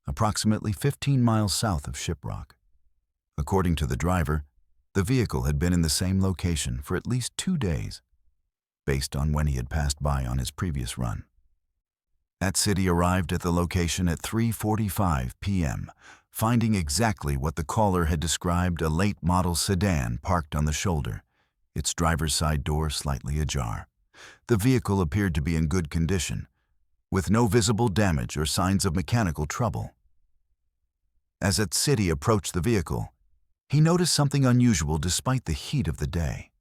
approximately 15 miles south of Shiprock. According to the driver, the vehicle had been in the same location for at least 2 days, based on when he had passed by on his previous run. Atsidi arrived at the location at 3:45 p.m., finding exactly what the caller had described: a late-model sedan parked on the shoulder, its driver's side door slightly ajar. The vehicle appeared to be in good condition, with no visible damage or signs of mechanical trouble. As Atsidi approached the vehicle, he noticed something unusual despite the heat of the day.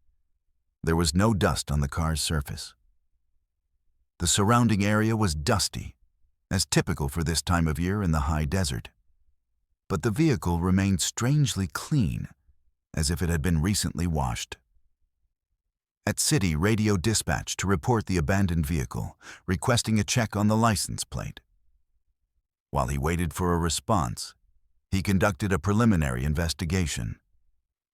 There was no dust on the car's surface. The surrounding area was dusty, as typical for this time of year in the high desert. But the vehicle remained strangely clean, as if it had been recently washed. Atsidi radioed dispatch to report the abandoned vehicle, requesting a check on the license plate. While he waited for a response, he conducted a preliminary investigation,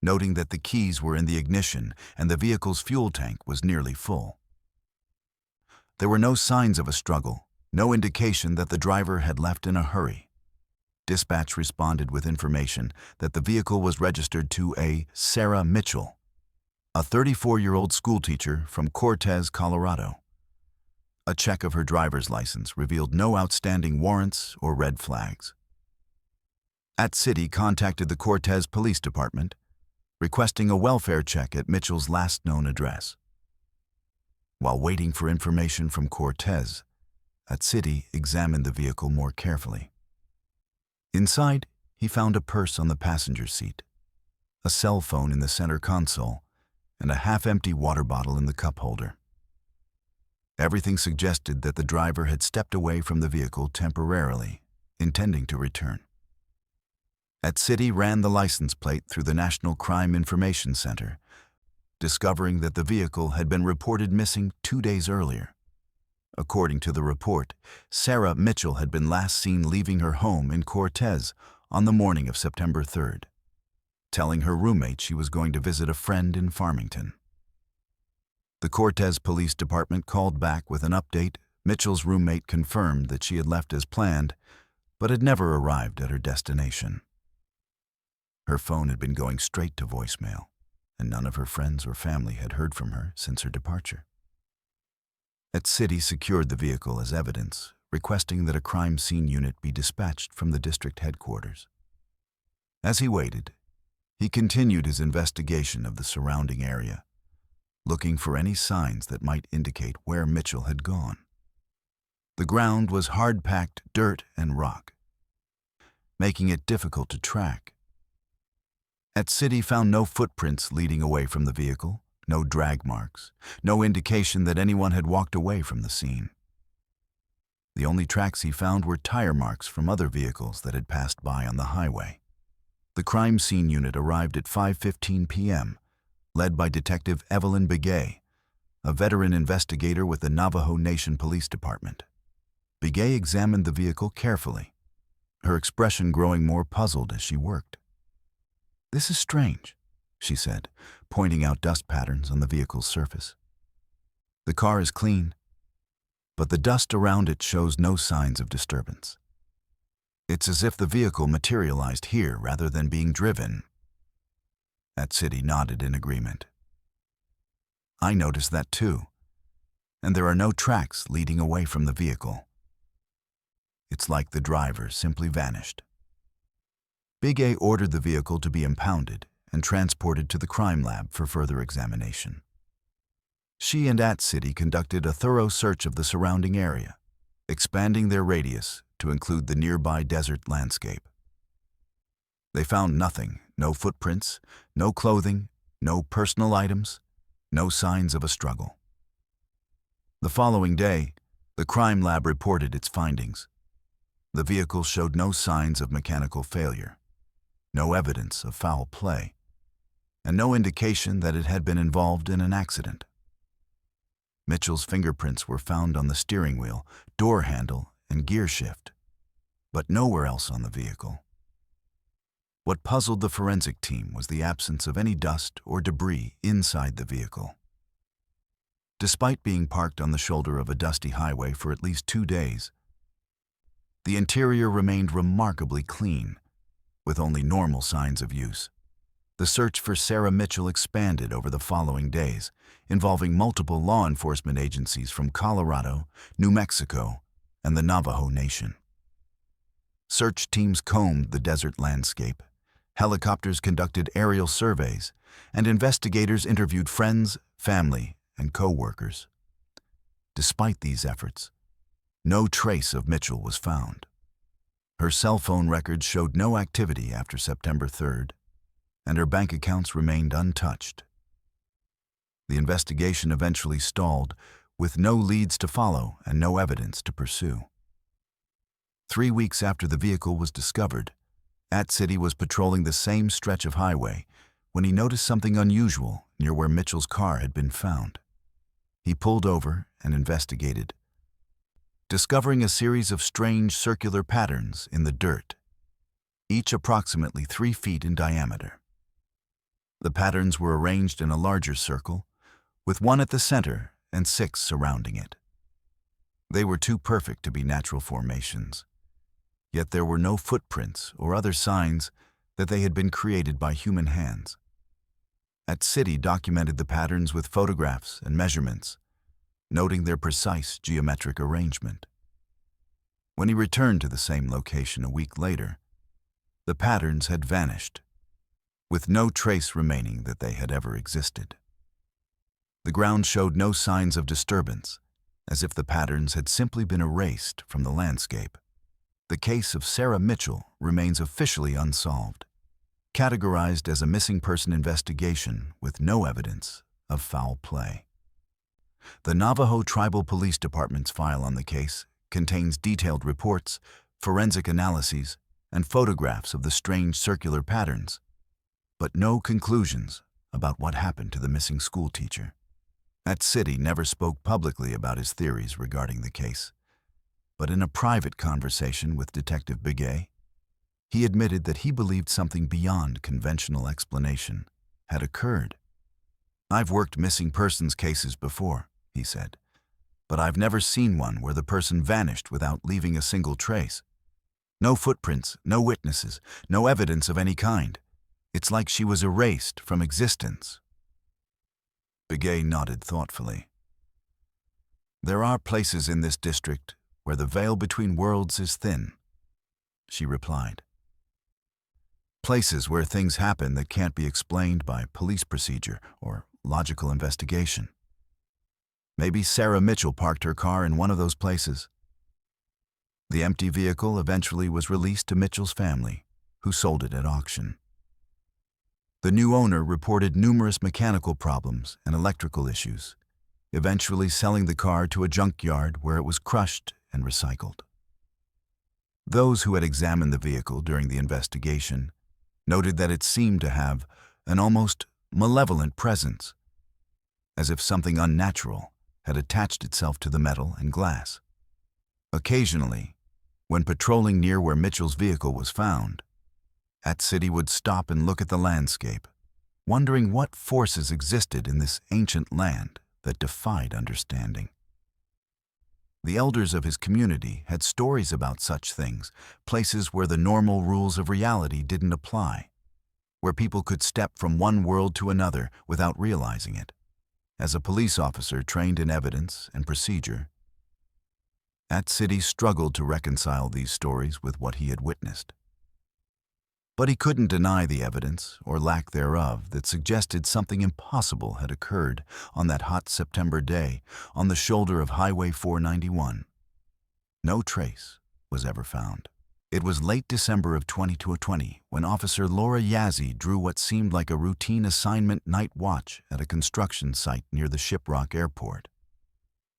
noting that the keys were in the ignition and the vehicle's fuel tank was nearly full. There were no signs of a struggle, no indication that the driver had left in a hurry. Dispatch responded with information that the vehicle was registered to a Sarah Mitchell, a 34-year-old schoolteacher from Cortez, Colorado. A check of her driver's license revealed no outstanding warrants or red flags. Atsidi contacted the Cortez Police Department, requesting a welfare check at Mitchell's last known address. While waiting for information from Cortez, Atsidi examined the vehicle more carefully. Inside, he found a purse on the passenger seat, a cell phone in the center console, and a half-empty water bottle in the cup holder. Everything suggested that the driver had stepped away from the vehicle temporarily, intending to return. Atsidi ran the license plate through the National Crime Information Center, discovering that the vehicle had been reported missing 2 days earlier. According to the report, Sarah Mitchell had been last seen leaving her home in Cortez on the morning of September 3rd, telling her roommate she was going to visit a friend in Farmington. The Cortez Police Department called back with an update. Mitchell's roommate confirmed that she had left as planned, but had never arrived at her destination. Her phone had been going straight to voicemail, and none of her friends or family had heard from her since her departure. Atsidi secured the vehicle as evidence, requesting that a crime scene unit be dispatched from the district headquarters. As he waited, he continued his investigation of the surrounding area, looking for any signs that might indicate where Mitchell had gone. The ground was hard-packed dirt and rock, making it difficult to track. City found no footprints leading away from the vehicle, no drag marks, no indication that anyone had walked away from the scene. The only tracks he found were tire marks from other vehicles that had passed by on the highway. The crime scene unit arrived at 5:15 p.m., led by Detective Evelyn Begay, a veteran investigator with the Navajo Nation Police Department. Begay examined the vehicle carefully, her expression growing more puzzled as she worked. "This is strange," she said, pointing out dust patterns on the vehicle's surface. "The car is clean, but the dust around it shows no signs of disturbance. It's as if the vehicle materialized here rather than being driven." City nodded in agreement. "I noticed that too, and there are no tracks leading away from the vehicle. It's like the driver simply vanished." Big A ordered the vehicle to be impounded and transported to the crime lab for further examination. She and City conducted a thorough search of the surrounding area, expanding their radius to include the nearby desert landscape. They found nothing, no footprints, no clothing, no personal items, no signs of a struggle. The following day, the crime lab reported its findings. The vehicle showed no signs of mechanical failure, no evidence of foul play, and no indication that it had been involved in an accident. Mitchell's fingerprints were found on the steering wheel, door handle, and gear shift, but nowhere else on the vehicle. What puzzled the forensic team was the absence of any dust or debris inside the vehicle. Despite being parked on the shoulder of a dusty highway for at least 2 days, the interior remained remarkably clean, with only normal signs of use. The search for Sarah Mitchell expanded over the following days, involving multiple law enforcement agencies from Colorado, New Mexico, and the Navajo Nation. Search teams combed the desert landscape, helicopters conducted aerial surveys, and investigators interviewed friends, family, and co-workers. Despite these efforts, no trace of Mitchell was found. Her cell phone records showed no activity after September 3rd, and her bank accounts remained untouched. The investigation eventually stalled, with no leads to follow and no evidence to pursue. 3 weeks after the vehicle was discovered, City was patrolling the same stretch of highway when he noticed something unusual near where Mitchell's car had been found. He pulled over and investigated, discovering a series of strange circular patterns in the dirt, each approximately 3 feet in diameter. The patterns were arranged in a larger circle, with 1 at the center and 6 surrounding it. They were too perfect to be natural formations, yet there were no footprints or other signs that they had been created by human hands. City documented the patterns with photographs and measurements, noting their precise geometric arrangement. When he returned to the same location a week later, the patterns had vanished, with no trace remaining that they had ever existed. The ground showed no signs of disturbance, as if the patterns had simply been erased from the landscape. The case of Sarah Mitchell remains officially unsolved, categorized as a missing person investigation with no evidence of foul play. The Navajo Tribal Police Department's file on the case contains detailed reports, forensic analyses, and photographs of the strange circular patterns, but no conclusions about what happened to the missing schoolteacher. City never spoke publicly about his theories regarding the case, but in a private conversation with Detective Begay, he admitted that he believed something beyond conventional explanation had occurred. "I've worked missing persons cases before," he said, "but I've never seen one where the person vanished without leaving a single trace. No footprints, no witnesses, no evidence of any kind. It's like she was erased from existence." Begay nodded thoughtfully. "There are places in this district where the veil between worlds is thin," she replied. "Places where things happen that can't be explained by police procedure or logical investigation. Maybe Sarah Mitchell parked her car in one of those places. The empty vehicle eventually was released to Mitchell's family, who sold it at auction. The new owner reported numerous mechanical problems and electrical issues, eventually selling the car to a junkyard where it was crushed and recycled. Those who had examined the vehicle during the investigation noted that it seemed to have an almost malevolent presence, as if something unnatural had attached itself to the metal and glass. Occasionally, when patrolling near where Mitchell's vehicle was found, At-City would stop and look at the landscape, wondering what forces existed in this ancient land that defied understanding. The elders of his community had stories about such things, places where the normal rules of reality didn't apply, where people could step from one world to another without realizing it. As a police officer trained in evidence and procedure, At-City struggled to reconcile these stories with what he had witnessed. But he couldn't deny the evidence, or lack thereof, that suggested something impossible had occurred on that hot September day on the shoulder of Highway 491. No trace was ever found. It was late December of 2020 when Officer Laura Yazzie drew what seemed like a routine assignment night watch at a construction site near the Shiprock Airport.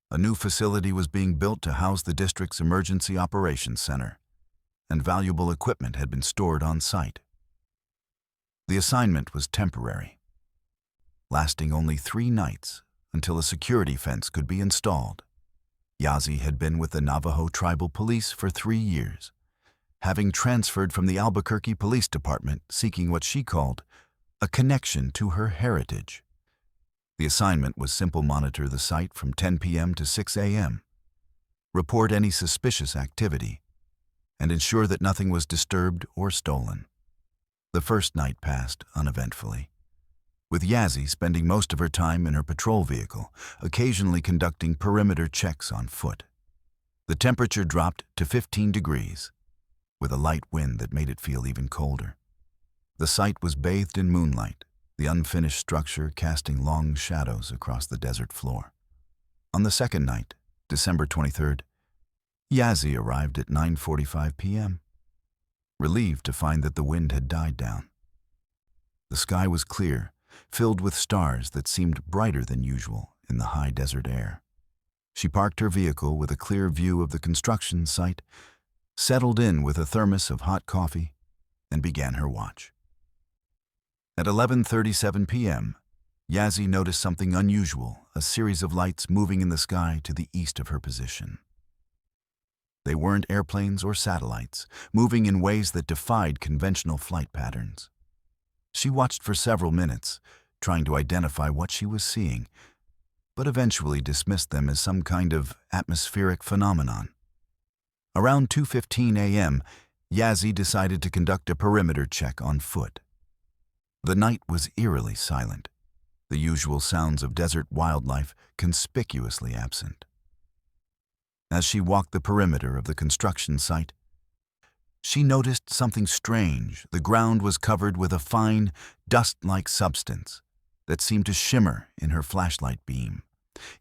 A new facility was being built to house the district's emergency operations center, and valuable equipment had been stored on site. The assignment was temporary, lasting only 3 nights until a security fence could be installed. Yazzie had been with the Navajo Tribal Police for 3 years, having transferred from the Albuquerque Police Department seeking what she called a connection to her heritage. The assignment was simple: monitor the site from 10 p.m. to 6 a.m., report any suspicious activity, and ensure that nothing was disturbed or stolen. The first night passed uneventfully, with Yazzie spending most of her time in her patrol vehicle, occasionally conducting perimeter checks on foot. The temperature dropped to 15 degrees, with a light wind that made it feel even colder. The site was bathed in moonlight, the unfinished structure casting long shadows across the desert floor. On the second night, December 23rd, Yazzie arrived at 9:45 p.m., relieved to find that the wind had died down. The sky was clear, filled with stars that seemed brighter than usual in the high desert air. She parked her vehicle with a clear view of the construction site, settled in with a thermos of hot coffee, and began her watch. At 11:37 p.m., Yazzie noticed something unusual: a series of lights moving in the sky to the east of her position. They weren't airplanes or satellites, moving in ways that defied conventional flight patterns. She watched for several minutes, trying to identify what she was seeing, but eventually dismissed them as some kind of atmospheric phenomenon. Around 2:15 a.m., Yazzie decided to conduct a perimeter check on foot. The night was eerily silent, the usual sounds of desert wildlife conspicuously absent. As she walked the perimeter of the construction site, she noticed something strange. The ground was covered with a fine, dust-like substance that seemed to shimmer in her flashlight beam.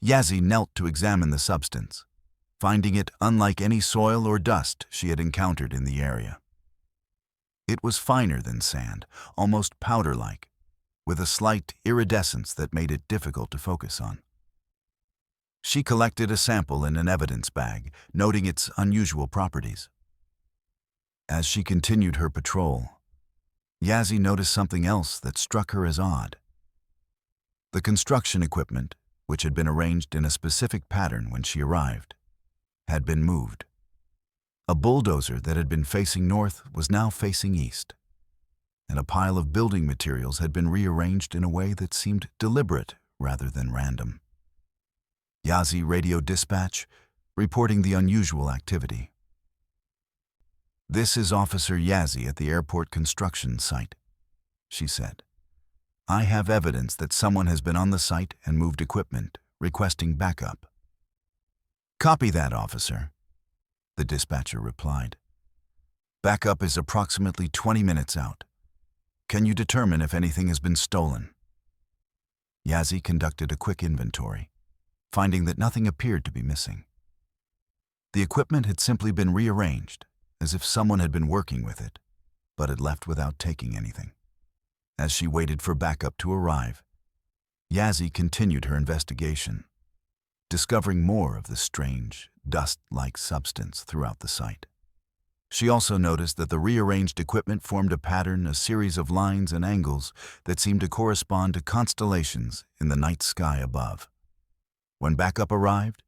Yazzie knelt to examine the substance, finding it unlike any soil or dust she had encountered in the area. It was finer than sand, almost powder-like, with a slight iridescence that made it difficult to focus on. She collected a sample in an evidence bag, noting its unusual properties. As she continued her patrol, Yazzie noticed something else that struck her as odd. The construction equipment, which had been arranged in a specific pattern when she arrived, had been moved. A bulldozer that had been facing north was now facing east, and a pile of building materials had been rearranged in a way that seemed deliberate rather than random. Yazzie radioed dispatch, reporting the unusual activity. "This is Officer Yazzie at the airport construction site," she said. "I have evidence that someone has been on the site and moved equipment, requesting backup." "Copy that, officer," the dispatcher replied. "Backup is approximately 20 minutes out. Can you determine if anything has been stolen?" Yazzie conducted a quick inventory, finding that nothing appeared to be missing. The equipment had simply been rearranged, as if someone had been working with it, but had left without taking anything. As she waited for backup to arrive, Yazzie continued her investigation, discovering more of the strange, dust-like substance throughout the site. She also noticed that the rearranged equipment formed a pattern, a series of lines and angles that seemed to correspond to constellations in the night sky above. When backup arrived,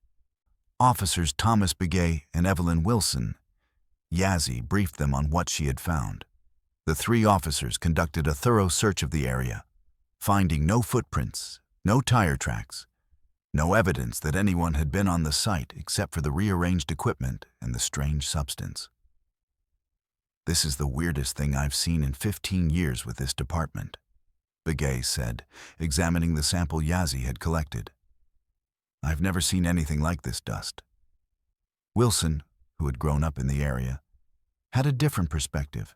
Officers Thomas Begay and Evelyn Wilson, Yazzie briefed them on what she had found. The three officers conducted a thorough search of the area, finding no footprints, no tire tracks, no evidence that anyone had been on the site except for the rearranged equipment and the strange substance. "This is the weirdest thing I've seen in 15 years with this department," Begay said, examining the sample Yazzie had collected. "I've never seen anything like this dust." Wilson, who had grown up in the area, had a different perspective.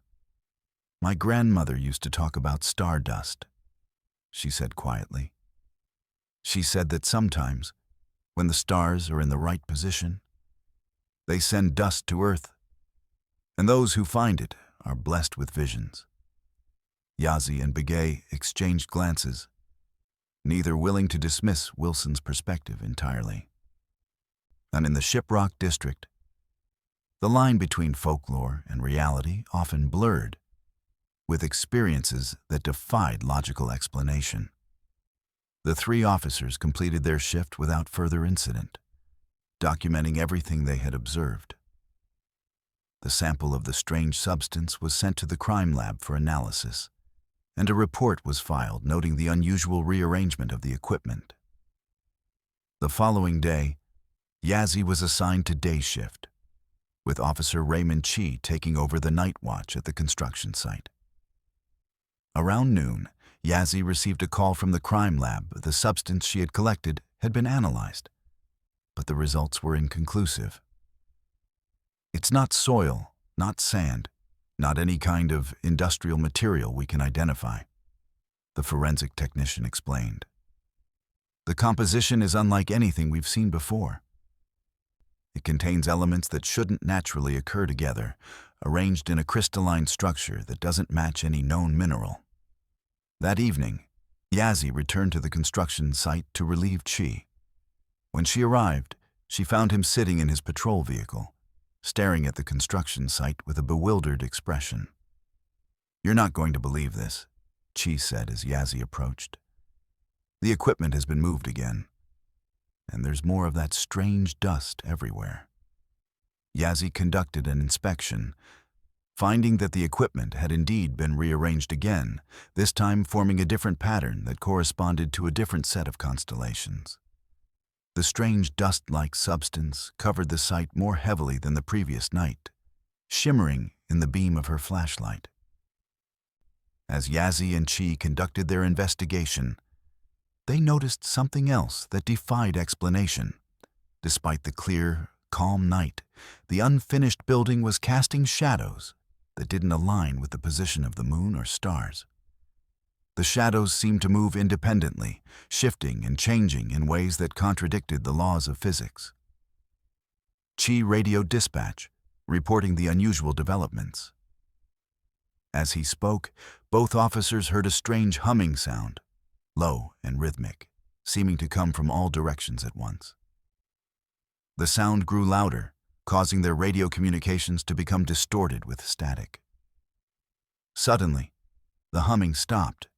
"My grandmother used to talk about stardust," she said quietly. "She said that sometimes, when the stars are in the right position, they send dust to Earth, and those who find it are blessed with visions." Yazzie and Begay exchanged glances, neither willing to dismiss Wilson's perspective entirely. And in the Shiprock district, the line between folklore and reality often blurred, with experiences that defied logical explanation. The three officers completed their shift without further incident, documenting everything they had observed. The sample of the strange substance was sent to the crime lab for analysis, and a report was filed noting the unusual rearrangement of the equipment. The following day, Yazzie was assigned to day shift, with Officer Raymond Chi taking over the night watch at the construction site. Around noon, Yazzie received a call from the crime lab that the substance she had collected had been analyzed, but the results were inconclusive. "It's not soil, not sand, not any kind of industrial material we can identify," the forensic technician explained. "The composition is unlike anything we've seen before. It contains elements that shouldn't naturally occur together, arranged in a crystalline structure that doesn't match any known mineral." That evening, Yazzie returned to the construction site to relieve Chi. When she arrived, she found him sitting in his patrol vehicle, staring at the construction site with a bewildered expression. "You're not going to believe this," Chi said as Yazzie approached. "The equipment has been moved again, and there's more of that strange dust everywhere." Yazzie conducted an inspection, finding that the equipment had indeed been rearranged again, this time forming a different pattern that corresponded to a different set of constellations. The strange dust-like substance covered the site more heavily than the previous night, shimmering in the beam of her flashlight. As Yazzie and Chi conducted their investigation, they noticed something else that defied explanation. Despite the clear, calm night, the unfinished building was casting shadows that didn't align with the position of the moon or stars. The shadows seemed to move independently, shifting and changing in ways that contradicted the laws of physics. Chi radioed dispatch, reporting the unusual developments. As he spoke, both officers heard a strange humming sound, low and rhythmic, seeming to come from all directions at once. The sound grew louder, causing their radio communications to become distorted with static. Suddenly, the humming stopped,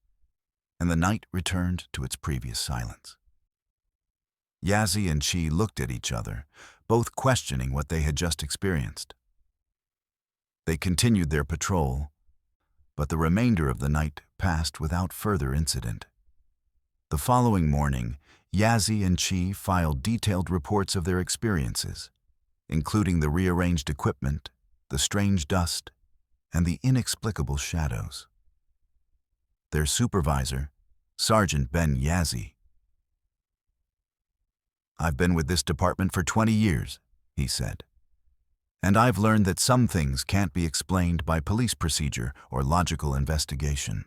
and the night returned to its previous silence. Yazzie and Chi looked at each other, both questioning what they had just experienced. They continued their patrol, but the remainder of the night passed without further incident. The following morning, Yazzie and Chi filed detailed reports of their experiences, including the rearranged equipment, the strange dust, and the inexplicable shadows. Their supervisor, Sergeant Ben Yazzie. "I've been with this department for 20 years, he said, "and I've learned that some things can't be explained by police procedure or logical investigation.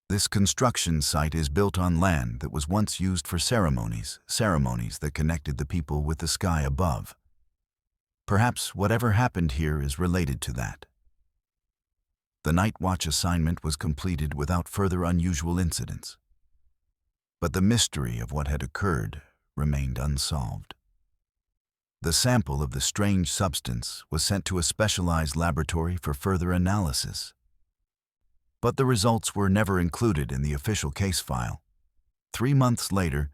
This construction site is built on land that was once used for ceremonies that connected the people with the sky above. Perhaps whatever happened here is related to that. The night watch assignment was completed without further unusual incidents. But the mystery of what had occurred remained unsolved. The sample of the strange substance was sent to a specialized laboratory for further analysis. But the results were never included in the official case file. 3 months later,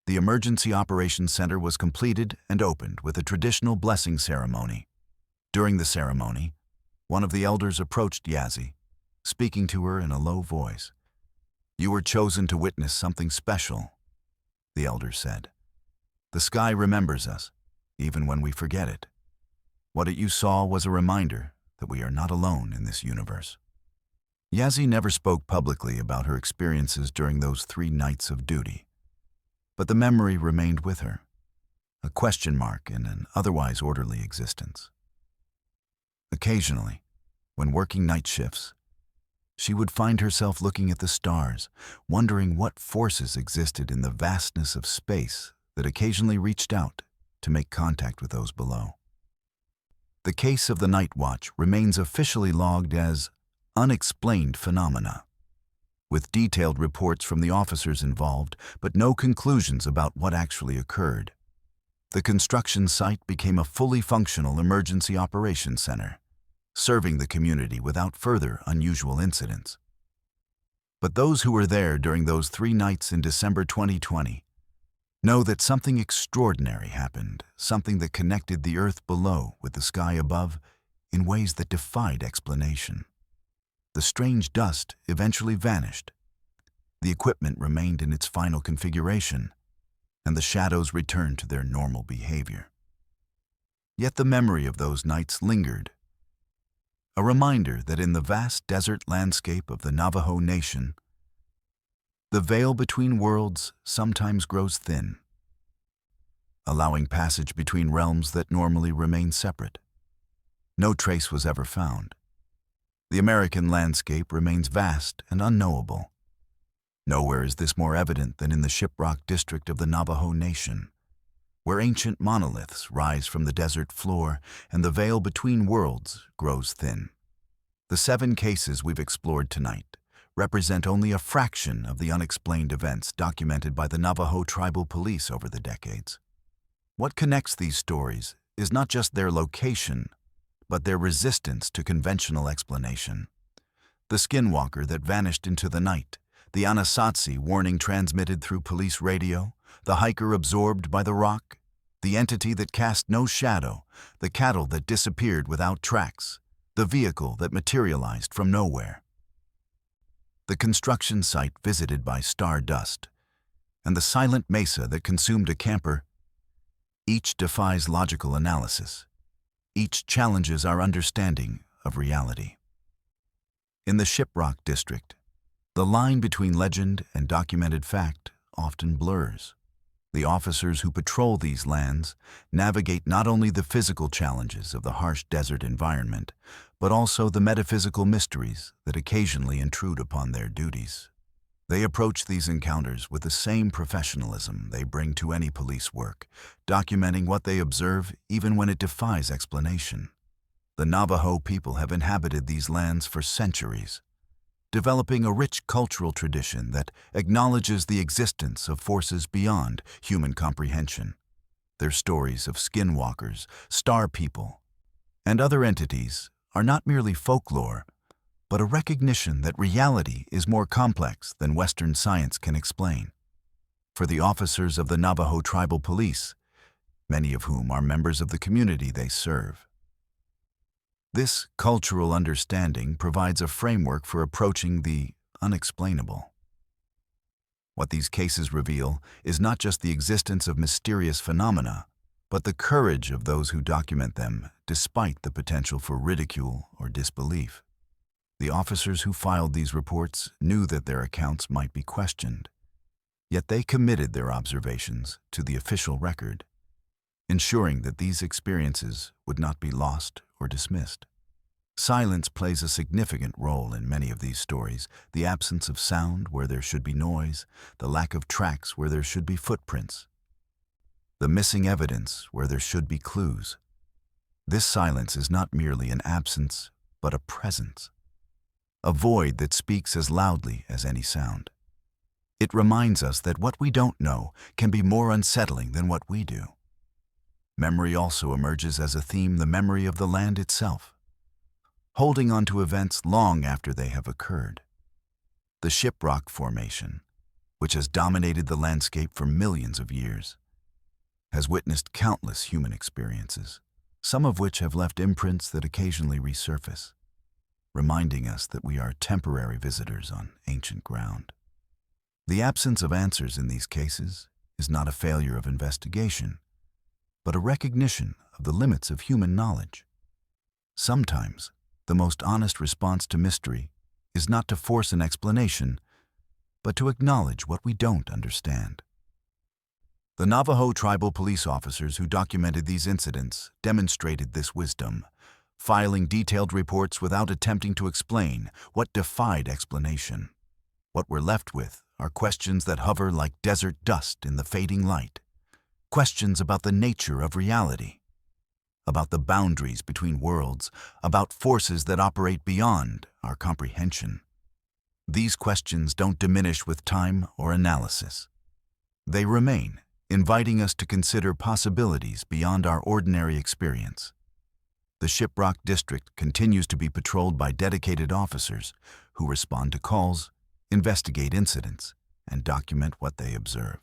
the Emergency Operations Center was completed and opened with a traditional blessing ceremony. During the ceremony, one of the elders approached Yazzie, speaking to her in a low voice. "You were chosen to witness something special," the elder said. "The sky remembers us, even when we forget it. What you saw was a reminder that we are not alone in this universe." Yazzie never spoke publicly about her experiences during those 3 nights of duty. But the memory remained with her, a question mark in an otherwise orderly existence. Occasionally, when working night shifts, she would find herself looking at the stars, wondering what forces existed in the vastness of space that occasionally reached out to make contact with those below. The case of the night watch remains officially logged as unexplained phenomena, with detailed reports from the officers involved, but no conclusions about what actually occurred. The construction site became a fully functional emergency operations center, serving the community without further unusual incidents. But those who were there during those 3 nights in December 2020 know that something extraordinary happened, something that connected the earth below with the sky above in ways that defied explanation. The strange dust eventually vanished. The equipment remained in its final configuration, and the shadows returned to their normal behavior. Yet the memory of those nights lingered, a reminder that in the vast desert landscape of the Navajo Nation, the veil between worlds sometimes grows thin, allowing passage between realms that normally remain separate. No trace was ever found. The American landscape remains vast and unknowable. Nowhere is this more evident than in the Shiprock district of the Navajo Nation, where ancient monoliths rise from the desert floor and the veil between worlds grows thin. The 7 cases we've explored tonight represent only a fraction of the unexplained events documented by the Navajo Tribal Police over the decades. What connects these stories is not just their location, but their resistance to conventional explanation. The skinwalker that vanished into the night, the Anasazi warning transmitted through police radio, the hiker absorbed by the rock, the entity that cast no shadow, the cattle that disappeared without tracks, the vehicle that materialized from nowhere. The construction site visited by star dust, and the silent mesa that consumed a camper, each defies logical analysis. Each challenges our understanding of reality. In the Shiprock district, the line between legend and documented fact often blurs. The officers who patrol these lands navigate not only the physical challenges of the harsh desert environment, but also the metaphysical mysteries that occasionally intrude upon their duties. They approach these encounters with the same professionalism they bring to any police work, documenting what they observe even when it defies explanation. The Navajo people have inhabited these lands for centuries, developing a rich cultural tradition that acknowledges the existence of forces beyond human comprehension. Their stories of skinwalkers, star people, and other entities are not merely folklore, but a recognition that reality is more complex than Western science can explain. For the officers of the Navajo Tribal Police, many of whom are members of the community they serve, this cultural understanding provides a framework for approaching the unexplainable. What these cases reveal is not just the existence of mysterious phenomena, but the courage of those who document them despite the potential for ridicule or disbelief. The officers who filed these reports knew that their accounts might be questioned, yet they committed their observations to the official record, ensuring that these experiences would not be lost or dismissed. Silence plays a significant role in many of these stories. The absence of sound where there should be noise, the lack of tracks where there should be footprints, the missing evidence where there should be clues. This silence is not merely an absence, but a presence, a void that speaks as loudly as any sound. It reminds us that what we don't know can be more unsettling than what we do. Memory also emerges as a theme, the memory of the land itself, holding on to events long after they have occurred. The Shiprock Formation, which has dominated the landscape for millions of years, has witnessed countless human experiences, some of which have left imprints that occasionally resurface, reminding us that we are temporary visitors on ancient ground. The absence of answers in these cases is not a failure of investigation, but a recognition of the limits of human knowledge. Sometimes, the most honest response to mystery is not to force an explanation, but to acknowledge what we don't understand. The Navajo Tribal Police officers who documented these incidents demonstrated this wisdom, filing detailed reports without attempting to explain what defied explanation. What we're left with are questions that hover like desert dust in the fading light, questions about the nature of reality, about the boundaries between worlds, about forces that operate beyond our comprehension. These questions don't diminish with time or analysis. They remain, inviting us to consider possibilities beyond our ordinary experience. The Shiprock District continues to be patrolled by dedicated officers who respond to calls, investigate incidents, and document what they observe,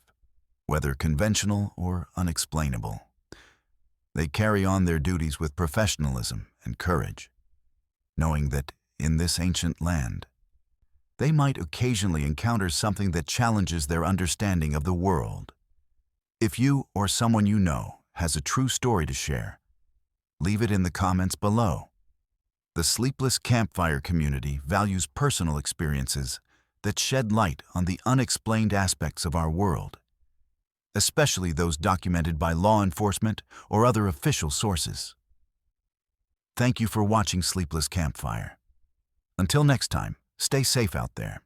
whether conventional or unexplainable. They carry on their duties with professionalism and courage, knowing that in this ancient land, they might occasionally encounter something that challenges their understanding of the world. If you or someone you know has a true story to share, leave it in the comments below. The Sleepless Campfire community values personal experiences that shed light on the unexplained aspects of our world, especially those documented by law enforcement or other official sources. Thank you for watching Sleepless Campfire. Until next time, stay safe out there.